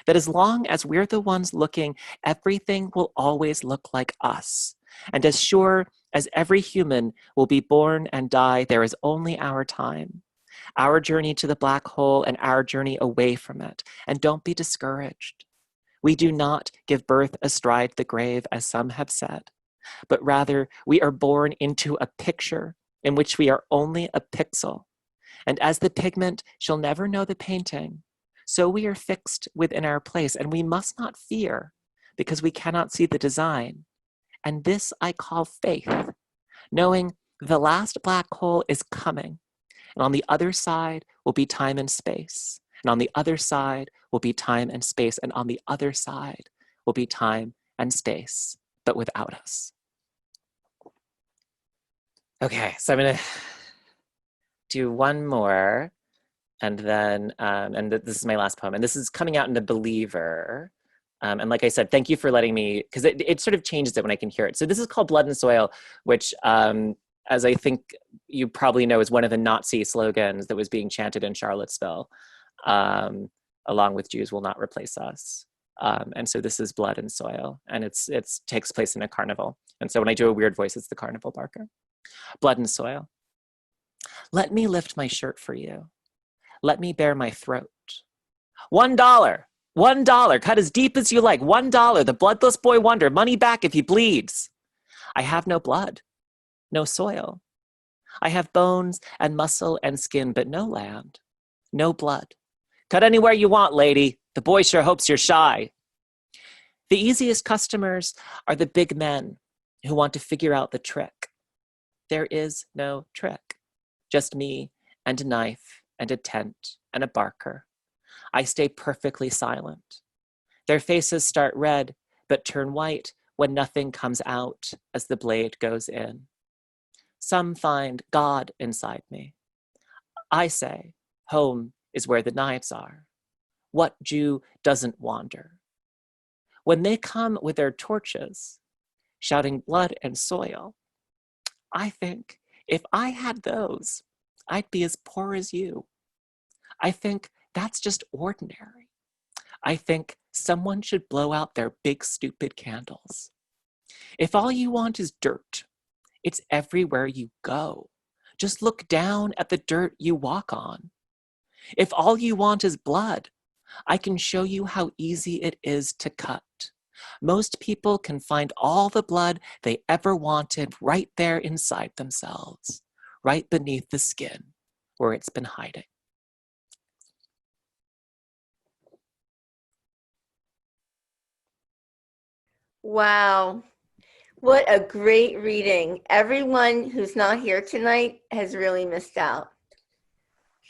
That as long as we're the ones looking, everything will always look like us. And as sure as every human will be born and die, there is only our time. Our journey to the black hole and our journey away from it. And don't be discouraged. We do not give birth astride the grave, as some have said, but rather we are born into a picture in which we are only a pixel. And as the pigment shall never know the painting, so we are fixed within our place, and we must not fear because we cannot see the design. And this I call faith, knowing the last black hole is coming. And on the other side will be time and space. And on the other side will be time and space. And on the other side will be time and space, but without us. Okay, so I'm gonna do one more, and then, this is my last poem. And this is coming out in The Believer. And like I said, thank you for letting me, because it sort of changes it when I can hear it. So this is called Blood and Soil, which, as I think you probably know, is one of the Nazi slogans that was being chanted in Charlottesville, along with Jews will not replace us. And so this is Blood and Soil, and it takes place in a carnival. And so when I do a weird voice, it's the carnival barker. Blood and Soil. Let me lift my shirt for you. Let me bare my throat. $1. $1. Cut as deep as you like. $1. The bloodless boy wonder. Money back if he bleeds. I have no blood. No soil. I have bones and muscle and skin, but no land, no blood. Cut anywhere you want, lady. The boy sure hopes you're shy. The easiest customers are the big men who want to figure out the trick. There is no trick. Just me and a knife and a tent and a barker. I stay perfectly silent. Their faces start red, but turn white when nothing comes out as the blade goes in. Some find God inside me. I say, home is where the knives are. What Jew doesn't wander? When they come with their torches, shouting blood and soil, I think if I had those, I'd be as poor as you. I think that's just ordinary. I think someone should blow out their big stupid candles. If all you want is dirt, it's everywhere you go. Just look down at the dirt you walk on. If all you want is blood, I can show you how easy it is to cut. Most people can find all the blood they ever wanted right there inside themselves, right beneath the skin where it's been hiding. Wow. What a great reading. Everyone who's not here tonight has really missed out.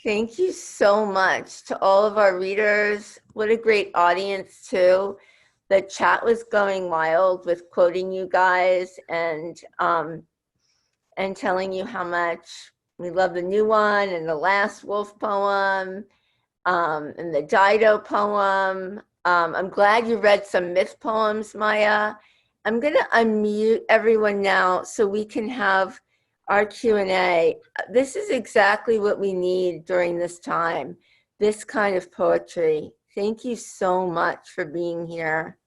Thank you so much to all of our readers. What a great audience too. The chat was going wild with quoting you guys and telling you how much we love the new one and the last wolf poem and the Dido poem. I'm glad you read some myth poems, Maya. I'm going to unmute everyone now so we can have our Q&A. This is exactly what we need during this time, this kind of poetry. Thank you so much for being here.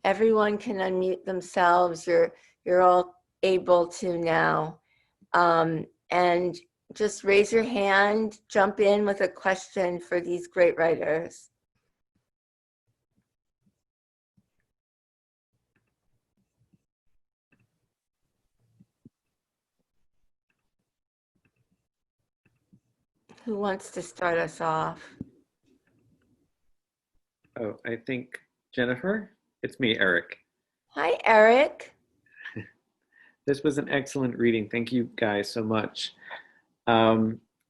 Everyone can unmute themselves. You're all able to now. And just raise your hand, jump in with a question for these great writers. Who wants to start us off? Oh, I think Jennifer? It's me, Eric. Hi, Eric. This was an excellent reading. Thank you guys so much.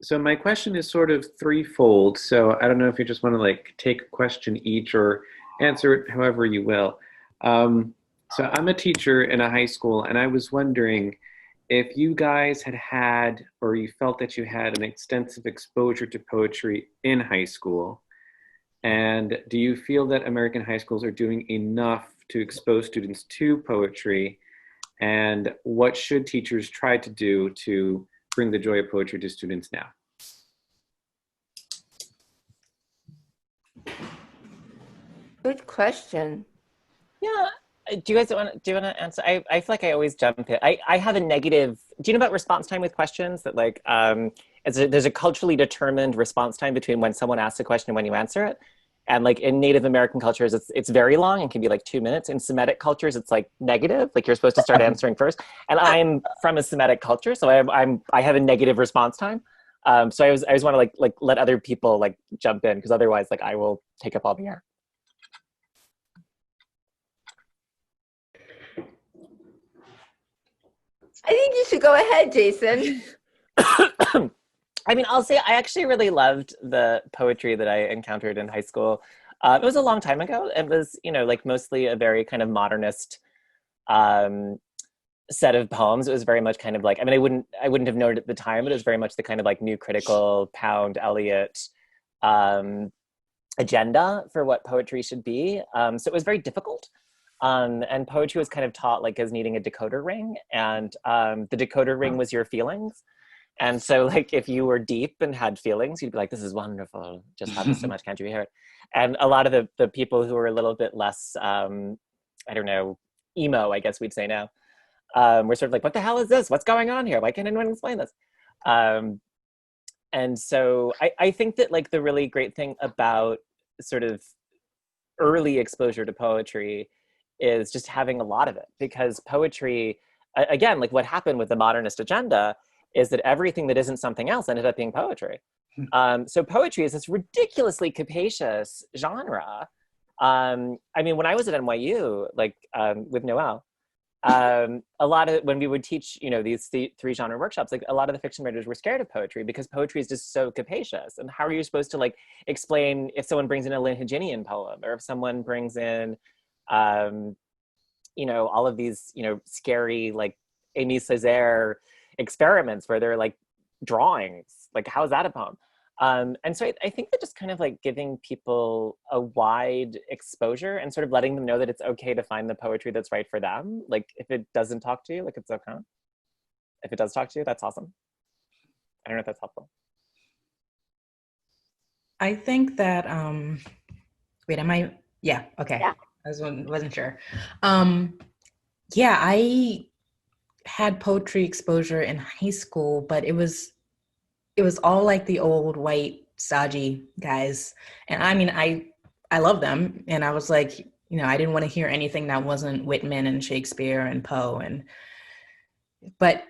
So my question is sort of threefold. So I don't know if you just want to like take a question each or answer it however you will. So I'm a teacher in a high school, and I was wondering if you guys had had, or you felt that you had an extensive exposure to poetry in high school. And do you feel that American high schools are doing enough to expose students to poetry? And what should teachers try to do to bring the joy of poetry to students now? Good question. Yeah. Do you guys want to answer? I feel like I always jump in. I have a negative. Do you know about response time with questions? That like there's a culturally determined response time between when someone asks a question and when you answer it. And like in Native American cultures, it's very long and can be like 2 minutes. In Semitic cultures, it's like negative, like you're supposed to start answering first. And I'm from a Semitic culture, so I have a negative response time. So I always want to like let other people like jump in, because otherwise like I will take up all the air. I think you should go ahead, Jason. I mean, I'll say I actually really loved the poetry that I encountered in high school. It was a long time ago. It was, like mostly a very kind of modernist set of poems. It was very much kind of like, I mean, I wouldn't have known it at the time, but it was very much the kind of like new critical Pound Eliot agenda for what poetry should be. So it was very difficult. And poetry was kind of taught like as needing a decoder ring, and the decoder ring was your feelings. And so like if you were deep and had feelings, you'd be like, this is wonderful, just love this so much, can't you hear it? And a lot of the people who were a little bit less, I don't know, emo, I guess we'd say now, were sort of like, what the hell is this? What's going on here? Why can't anyone explain this? And so I think that like the really great thing about sort of early exposure to poetry is just having a lot of it, because poetry, again, like what happened with the modernist agenda is that everything that isn't something else ended up being poetry. So poetry is this ridiculously capacious genre. I mean, when I was at NYU, like with Noel, a lot of, when we would teach, these three genre workshops, like a lot of the fiction writers were scared of poetry because poetry is just so capacious. And how are you supposed to like explain if someone brings in a Linhaginian poem, or if someone brings in, all of these, scary, like Aimé Césaire experiments where they're like drawings, like how is that a poem? And so I think that just kind of like giving people a wide exposure and sort of letting them know that it's okay to find the poetry that's right for them. Like if it doesn't talk to you, like it's okay. If it does talk to you, that's awesome. I don't know if that's helpful. I think that, wait, am I, yeah, okay. Yeah. I wasn't sure. Yeah, I had poetry exposure in high school, but it was all like the old white stodgy guys. And I mean, I love them. And I was like, I didn't want to hear anything that wasn't Whitman and Shakespeare and Poe. But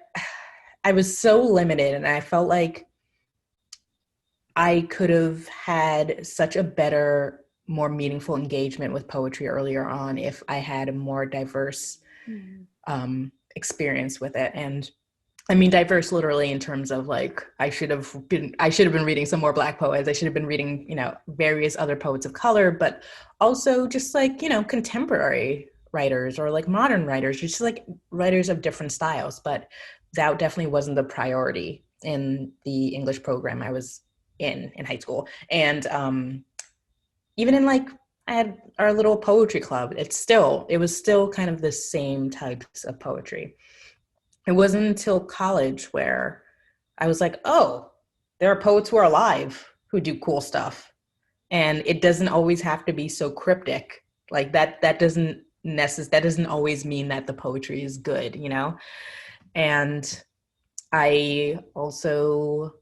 I was so limited, and I felt like I could have had such a better, more meaningful engagement with poetry earlier on if I had a more diverse experience with it. And I mean, diverse literally in terms of like, I should have been reading some more Black poets. I should have been reading, various other poets of color, but also just like, contemporary writers or like modern writers, just like writers of different styles. But that definitely wasn't the priority in the English program I was in high school. And even in like, I had our little poetry club, it was still kind of the same types of poetry. It wasn't until college where I was like, oh, there are poets who are alive who do cool stuff. And it doesn't always have to be so cryptic. Like that doesn't always mean that the poetry is good, And I also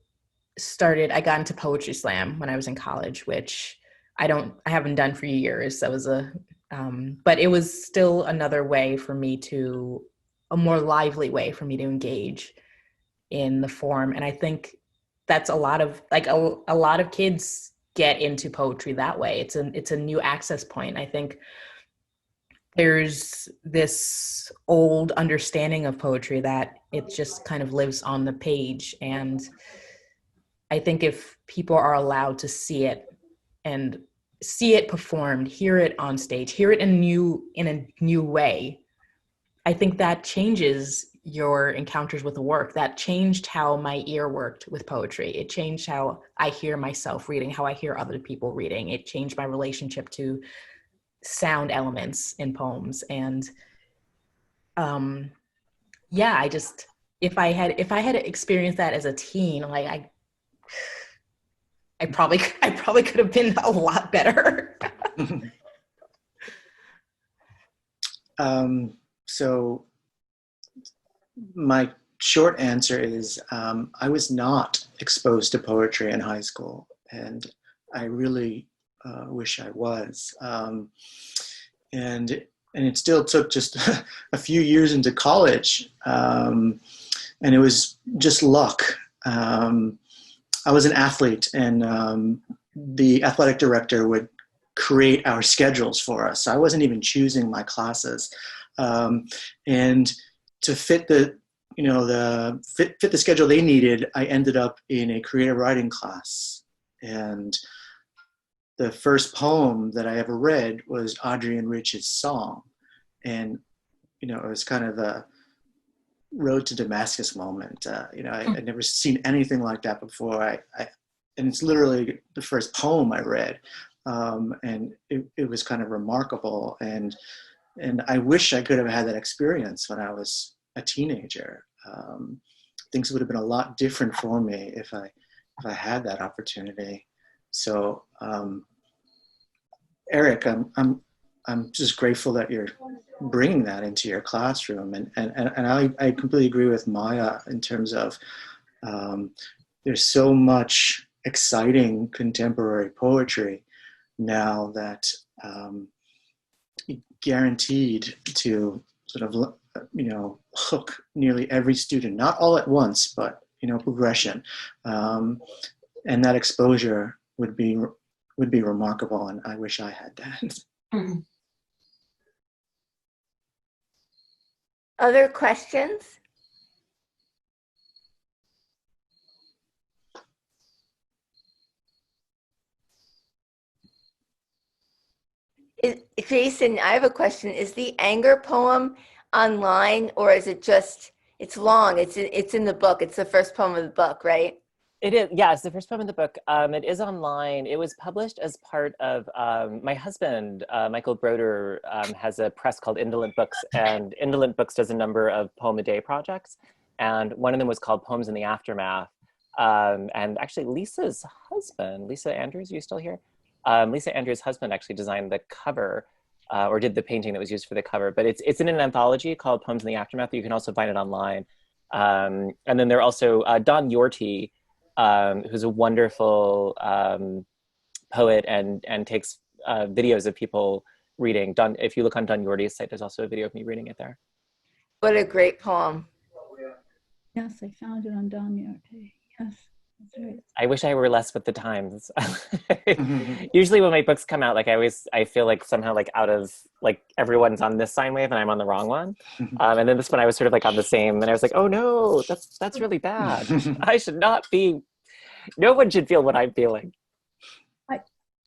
I got into Poetry Slam when I was in college, which I haven't done for years. That was but it was still another way for me a more lively way for me to engage in the form. And I think that's a lot of kids get into poetry that way. It's a new access point. I think there's this old understanding of poetry that it just kind of lives on the page, and I think if people are allowed to see it and see it performed, hear it on stage, hear it in a new way, I think that changes your encounters with the work. That changed how my ear worked with poetry. It changed how I hear myself reading, how I hear other people reading. It changed my relationship to sound elements in poems. And yeah, I just, if I had experienced that as a teen, like I probably could have been a lot better. So my short answer is I was not exposed to poetry in high school, and I really wish I was. And it still took just a few years into college, and it was just luck. I was an athlete, and the athletic director would create our schedules for us. So I wasn't even choosing my classes, and to fit the fit the schedule they needed, I ended up in a creative writing class. And the first poem that I ever read was Adrienne Rich's Song, and it was kind of a road to Damascus moment. I'd never seen anything like that before. And it's literally the first poem I read, and it was kind of remarkable. And I wish I could have had that experience when I was a teenager. Things would have been a lot different for me if I had that opportunity. So, Eric, I'm just grateful that you're bringing that into your classroom, and I completely agree with Maya in terms of there's so much exciting contemporary poetry now that guaranteed to sort of hook nearly every student, not all at once, but progression, and that exposure would be remarkable, and I wish I had that. Mm-hmm. Other questions? Jason, I have a question. Is the anger poem online, or is it just, it's long, it's in the book, it's the first poem of the book, right? It is, yeah, it's the first poem in the book. It is online. It was published as part of, my husband, Michael Broder, has a press called Indolent Books, and Indolent Books does a number of poem a day projects. And one of them was called Poems in the Aftermath. And actually Lisa's husband, Lisa Andrews, are you still here? Lisa Andrews' husband actually designed the cover, or did the painting that was used for the cover, but it's in an anthology called Poems in the Aftermath. You can also find it online. And then there are also Don Yorty, who's a wonderful poet and takes videos of people reading. If you look on Don Yorty's site, there's also a video of me reading it there. What a great poem. Yes, I found it on Don Yorty. Yes, that's right. I wish I were less with the times. Usually when my books come out, I feel like somehow out of, everyone's on this sine wave and I'm on the wrong one. And then this one I was sort of on the same, and I was like, oh no, that's really bad. I should not be, no one should feel what I'm feeling.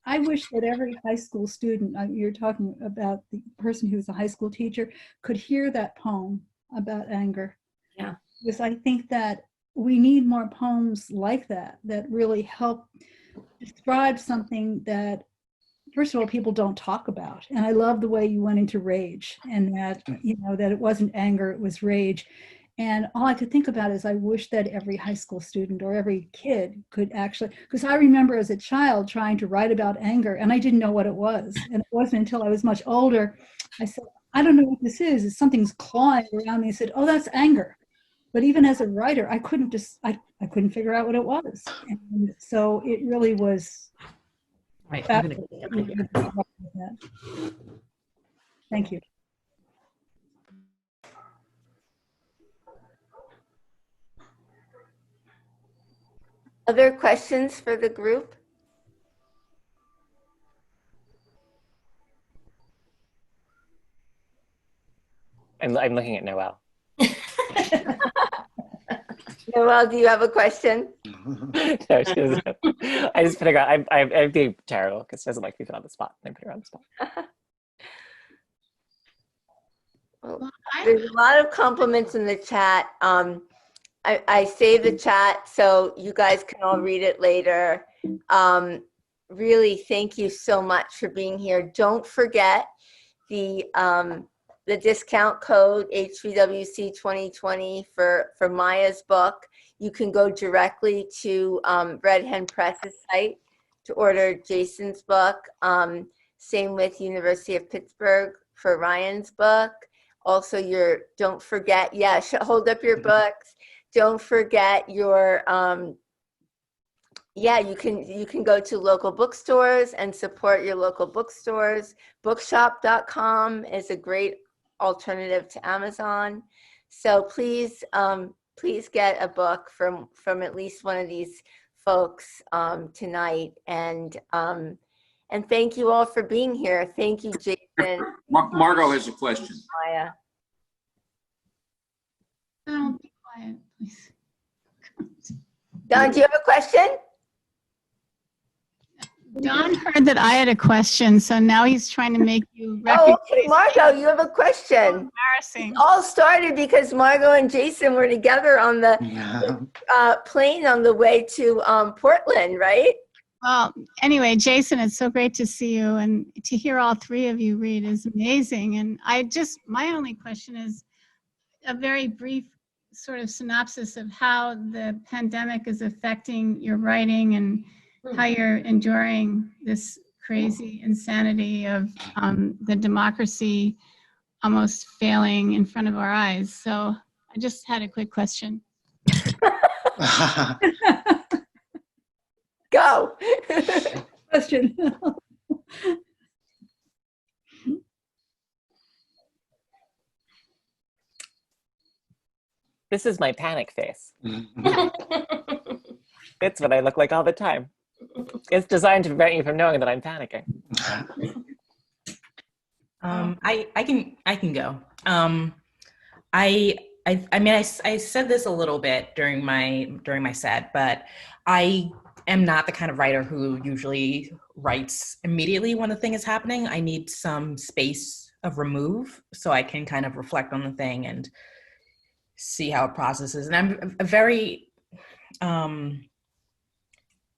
I wish that every high school student, you're talking about the person who's a high school teacher, could hear that poem about anger. Yeah. Because I think that we need more poems like that really help describe something that, first of all, people don't talk about. And I love the way you went into rage, and that, that it wasn't anger, it was rage. And all I could think about is I wish that every high school student or every kid could actually, because I remember as a child trying to write about anger and I didn't know what it was. And it wasn't until I was much older, I said, I don't know what this is. It's something's clawing around me. I said, oh, that's anger. But even as a writer, I couldn't figure out what it was. And so it really was. Right. Thank you. Other questions for the group? I'm looking at Noelle. Noelle, do you have a question? No, she doesn't. I just put her on. I'm being terrible because she doesn't like to be put on the spot. I put her on the spot. Well, there's a lot of compliments in the chat. I saved the chat so you guys can all read it later. Really, thank you so much for being here. Don't forget the discount code HVWC 2020 for Maya's book. You can go directly to Red Hen Press's site to order Jason's book. Same with University of Pittsburgh for Ryan's book. Also, don't forget, hold up your books. Don't forget your, you can go to local bookstores and support your local bookstores. Bookshop.com is a great alternative to Amazon. So please get a book from at least one of these folks tonight. And thank you all for being here. Thank you, Jason. Margot has a question. Maya. Oh, be quiet, please. Don, do you have a question? Don heard that I had a question, so now he's trying to make you Oh, recognize. okay, Margot, you have a question. Embarrassing. It all started because Margot and Jason were together on the plane on the way to Portland, right? Well, anyway, Jason, it's so great to see you, and to hear all three of you read is amazing. And my only question is a very brief sort of synopsis of how the pandemic is affecting your writing and how you're enduring this crazy insanity of the democracy almost failing in front of our eyes. So I just had a quick question. Go. Question. This is my panic face. It's what I look like all the time. It's designed to prevent you from knowing that I'm panicking. I can go. I said this a little bit during my set, but I am not the kind of writer who usually writes immediately when the thing is happening. I need some space of remove so I can kind of reflect on the thing and see how it processes. And I'm a very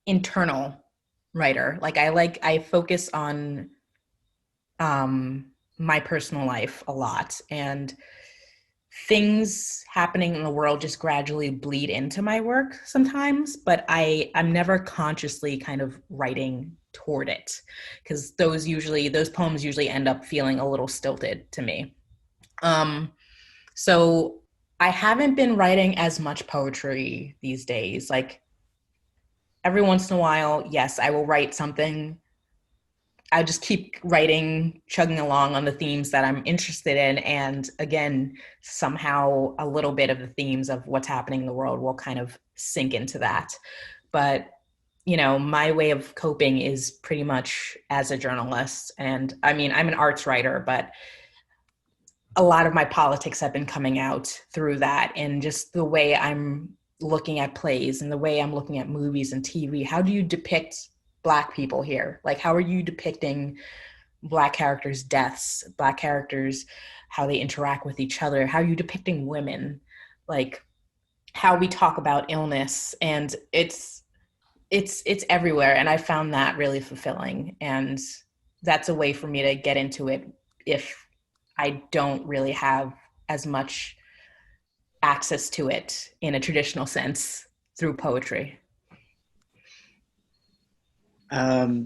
internal writer. I focus on my personal life a lot, and things happening in the world just gradually bleed into my work sometimes, but I'm never consciously kind of writing toward it, because those poems usually end up feeling a little stilted to me. So I haven't been writing as much poetry these days. Like every once in a while, yes, I will write something. I just keep writing, chugging along on the themes that I'm interested in. And again, somehow a little bit of the themes of what's happening in the world will kind of sink into that. But, my way of coping is pretty much as a journalist. And I mean, I'm an arts writer, but a lot of my politics have been coming out through that, and just the way I'm looking at plays and the way I'm looking at movies and TV. How do you depict Black people here? Like, how are you depicting Black characters' deaths, Black characters, how they interact with each other? How are you depicting women? Like, how we talk about illness, and it's everywhere. And I found that really fulfilling. And that's a way for me to get into it if I don't really have as much access to it in a traditional sense through poetry. I'll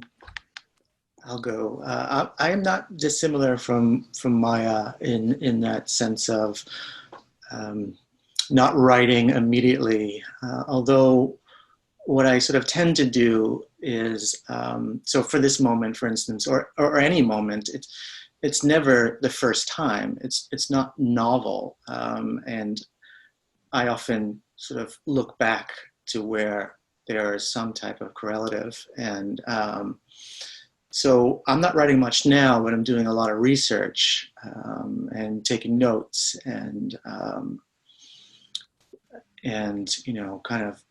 go. I am not dissimilar from Maya in that sense of not writing immediately, although what I sort of tend to do is, so for this moment, for instance, or any moment, it's never the first time. It's not novel, and I often sort of look back to where there is some type of correlative, and so I'm not writing much now, but I'm doing a lot of research and taking notes, and kind of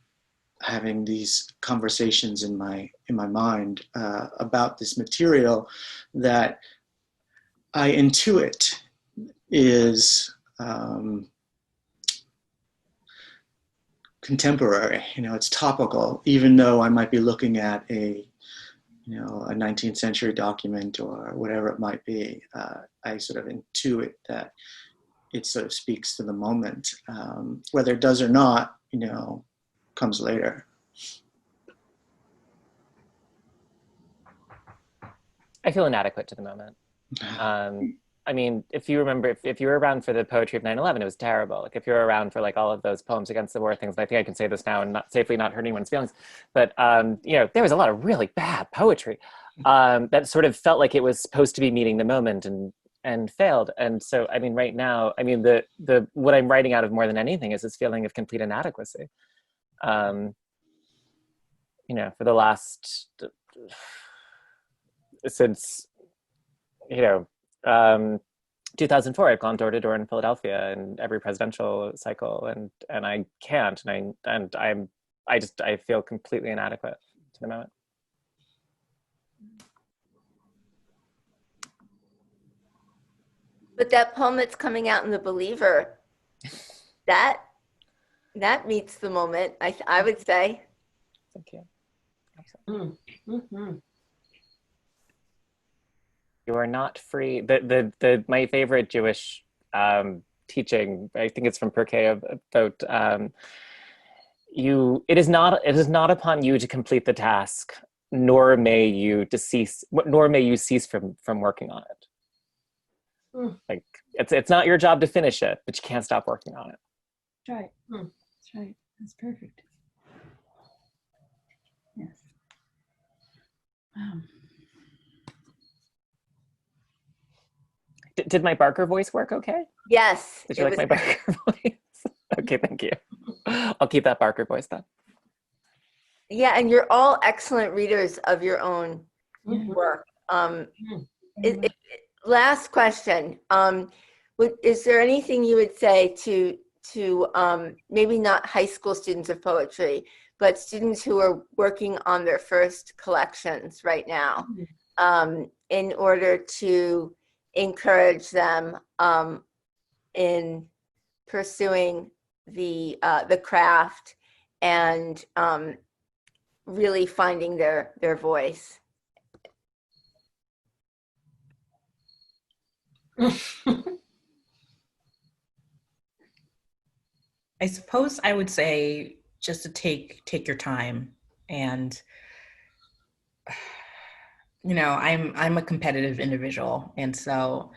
having these conversations in my mind about this material that I intuit is contemporary. It's topical, even though I might be looking at a 19th century document or whatever it might be. I sort of intuit that it sort of speaks to the moment. Whether it does or not, comes later. I feel inadequate to the moment. I mean, if you remember, if you were around for the poetry of 9/11, it was terrible. Like if you were around for like all of those poems against the war things, and I think I can say this now and not safely not hurt anyone's feelings, but there was a lot of really bad poetry that sort of felt like it was supposed to be meeting the moment and failed. And so, I mean, right now, I mean, the what I'm writing out of more than anything is this feeling of complete inadequacy. For the last since 2004, I've gone door to door in Philadelphia in every presidential cycle, and I can't, I feel completely inadequate to the moment. But that poem that's coming out in The Believer, that meets the moment, I would say. Thank you. Mm-hmm. You are not free. My favorite Jewish teaching, I think it's from Pirkei about it is not upon you to complete the task, nor may you cease from working on it. Like it's not your job to finish it, but you can't stop working on it. That's right. That's right. That's perfect. Yes. Wow. Did my Barker voice work okay? Yes. Did you like my Barker voice? Okay, thank you. I'll keep that Barker voice then. Yeah, and you're all excellent readers of your own work. Last question. Is there anything you would say to maybe not high school students of poetry, but students who are working on their first collections right now, in order to encourage them in pursuing the craft and really finding their voice? I suppose I would say just to take your time, and I'm a competitive individual, and so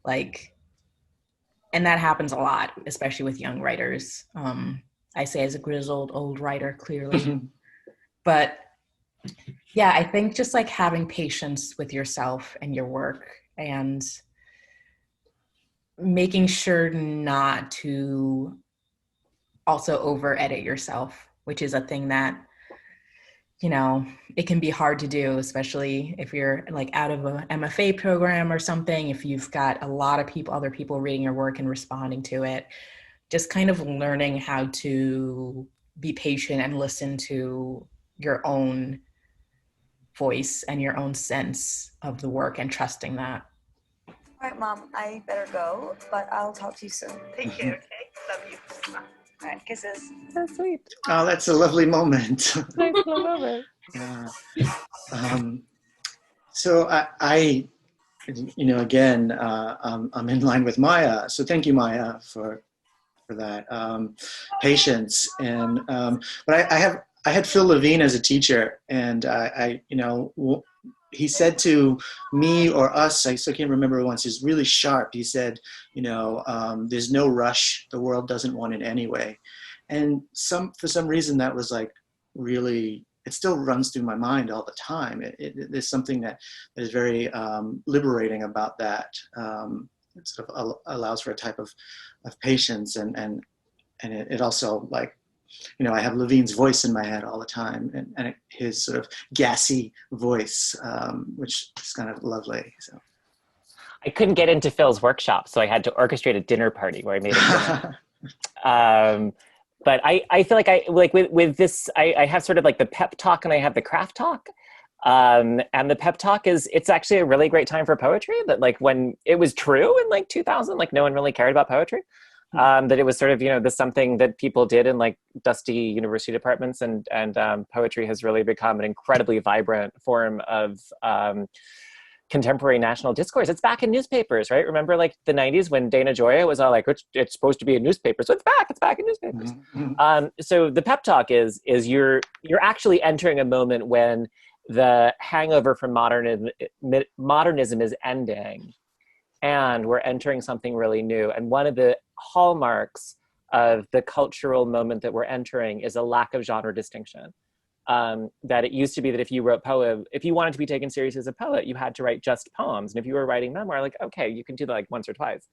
and that happens a lot, especially with young writers. I say as a grizzled old writer, clearly, but yeah, I think just like having patience with yourself and your work, and making sure not to also over edit yourself, which is a thing that, it can be hard to do, especially if you're like out of a MFA program or something, if you've got a lot of other people reading your work and responding to it, just kind of learning how to be patient and listen to your own voice and your own sense of the work and trusting that. All right, Mom, I better go, but I'll talk to you soon. Take care, okay? Love you. All right, kisses. That's sweet. Oh, that's a lovely moment. Nice little moment. Yeah. So I again, I'm in line with Maya. So thank you, Maya, for that patience. And but I had Phil Levine as a teacher, and he said to me or us, I still can't remember once, he's really sharp. He said, there's no rush. The world doesn't want it anyway. And for some reason that was like really, it still runs through my mind all the time. There's something that is very liberating about that. It sort of allows for a type of patience, and it also, like, I have Levine's voice in my head all the time, and his sort of gassy voice, which is kind of lovely. So I couldn't get into Phil's workshop, so I had to orchestrate a dinner party where I made him dinner. but I feel like with this, I have sort of like the pep talk and I have the craft talk. And the pep talk it's actually a really great time for poetry, that like when it was true in like 2000, like no one really cared about poetry. That it was sort of, this something that people did in like dusty university departments, and poetry has really become an incredibly vibrant form of contemporary national discourse. It's back in newspapers, right? Remember like the 90s when Dana Gioia was all like, it's supposed to be in newspapers, so it's back in newspapers. So the pep talk is you're actually entering a moment when the hangover from modernism is ending, and we're entering something really new. And one of the hallmarks of the cultural moment that we're entering is a lack of genre distinction. That it used to be that if you wrote if you wanted to be taken seriously as a poet, you had to write just poems. And if you were writing memoir, like, okay, you can do that like once or twice,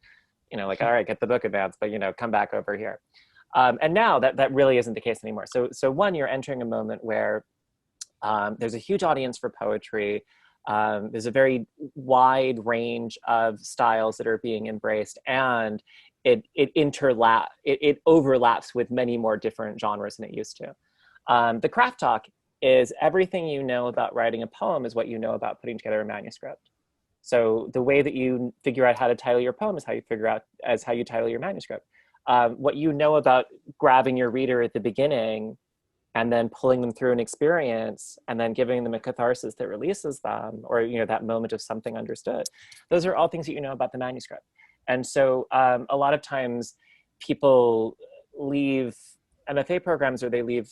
like, all right, get the book advance, but come back over here. And now that really isn't the case anymore. So one, you're entering a moment where there's a huge audience for poetry. There's a very wide range of styles that are being embraced, and it overlaps with many more different genres than it used to. The craft talk is everything you know about writing a poem is what you know about putting together a manuscript. So the way that you figure out how to title your poem is how you title your manuscript. What you know about grabbing your reader at the beginning and then pulling them through an experience and then giving them a catharsis that releases them, or that moment of something understood. Those are all things that you know about the manuscript. And so a lot of times people leave MFA programs, or they leave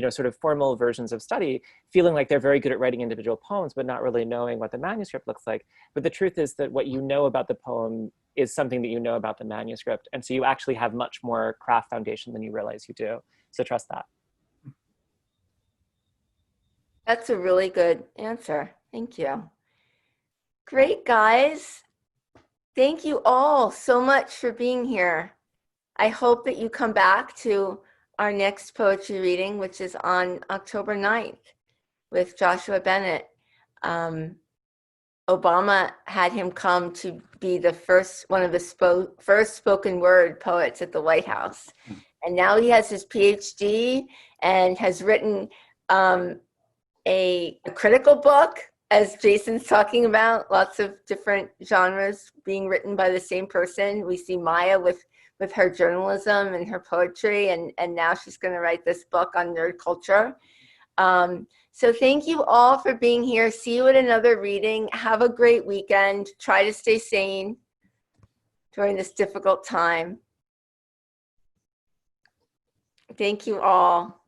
sort of formal versions of study feeling like they're very good at writing individual poems, but not really knowing what the manuscript looks like. But the truth is that what you know about the poem is something that you know about the manuscript. And so you actually have much more craft foundation than you realize you do. So trust that. That's a really good answer. Thank you. Great, guys. Thank you all so much for being here. I hope that you come back to our next poetry reading, which is on October 9th with Joshua Bennett. Obama had him come to be one of the first spoken word poets at the White House. And now he has his PhD and has written a critical book, as Jason's talking about, lots of different genres being written by the same person. We see Maya with her journalism and her poetry, and now she's going to write this book on nerd culture. So thank you all for being here. See you at another reading. Have a great weekend. Try to stay sane during this difficult time. Thank you all.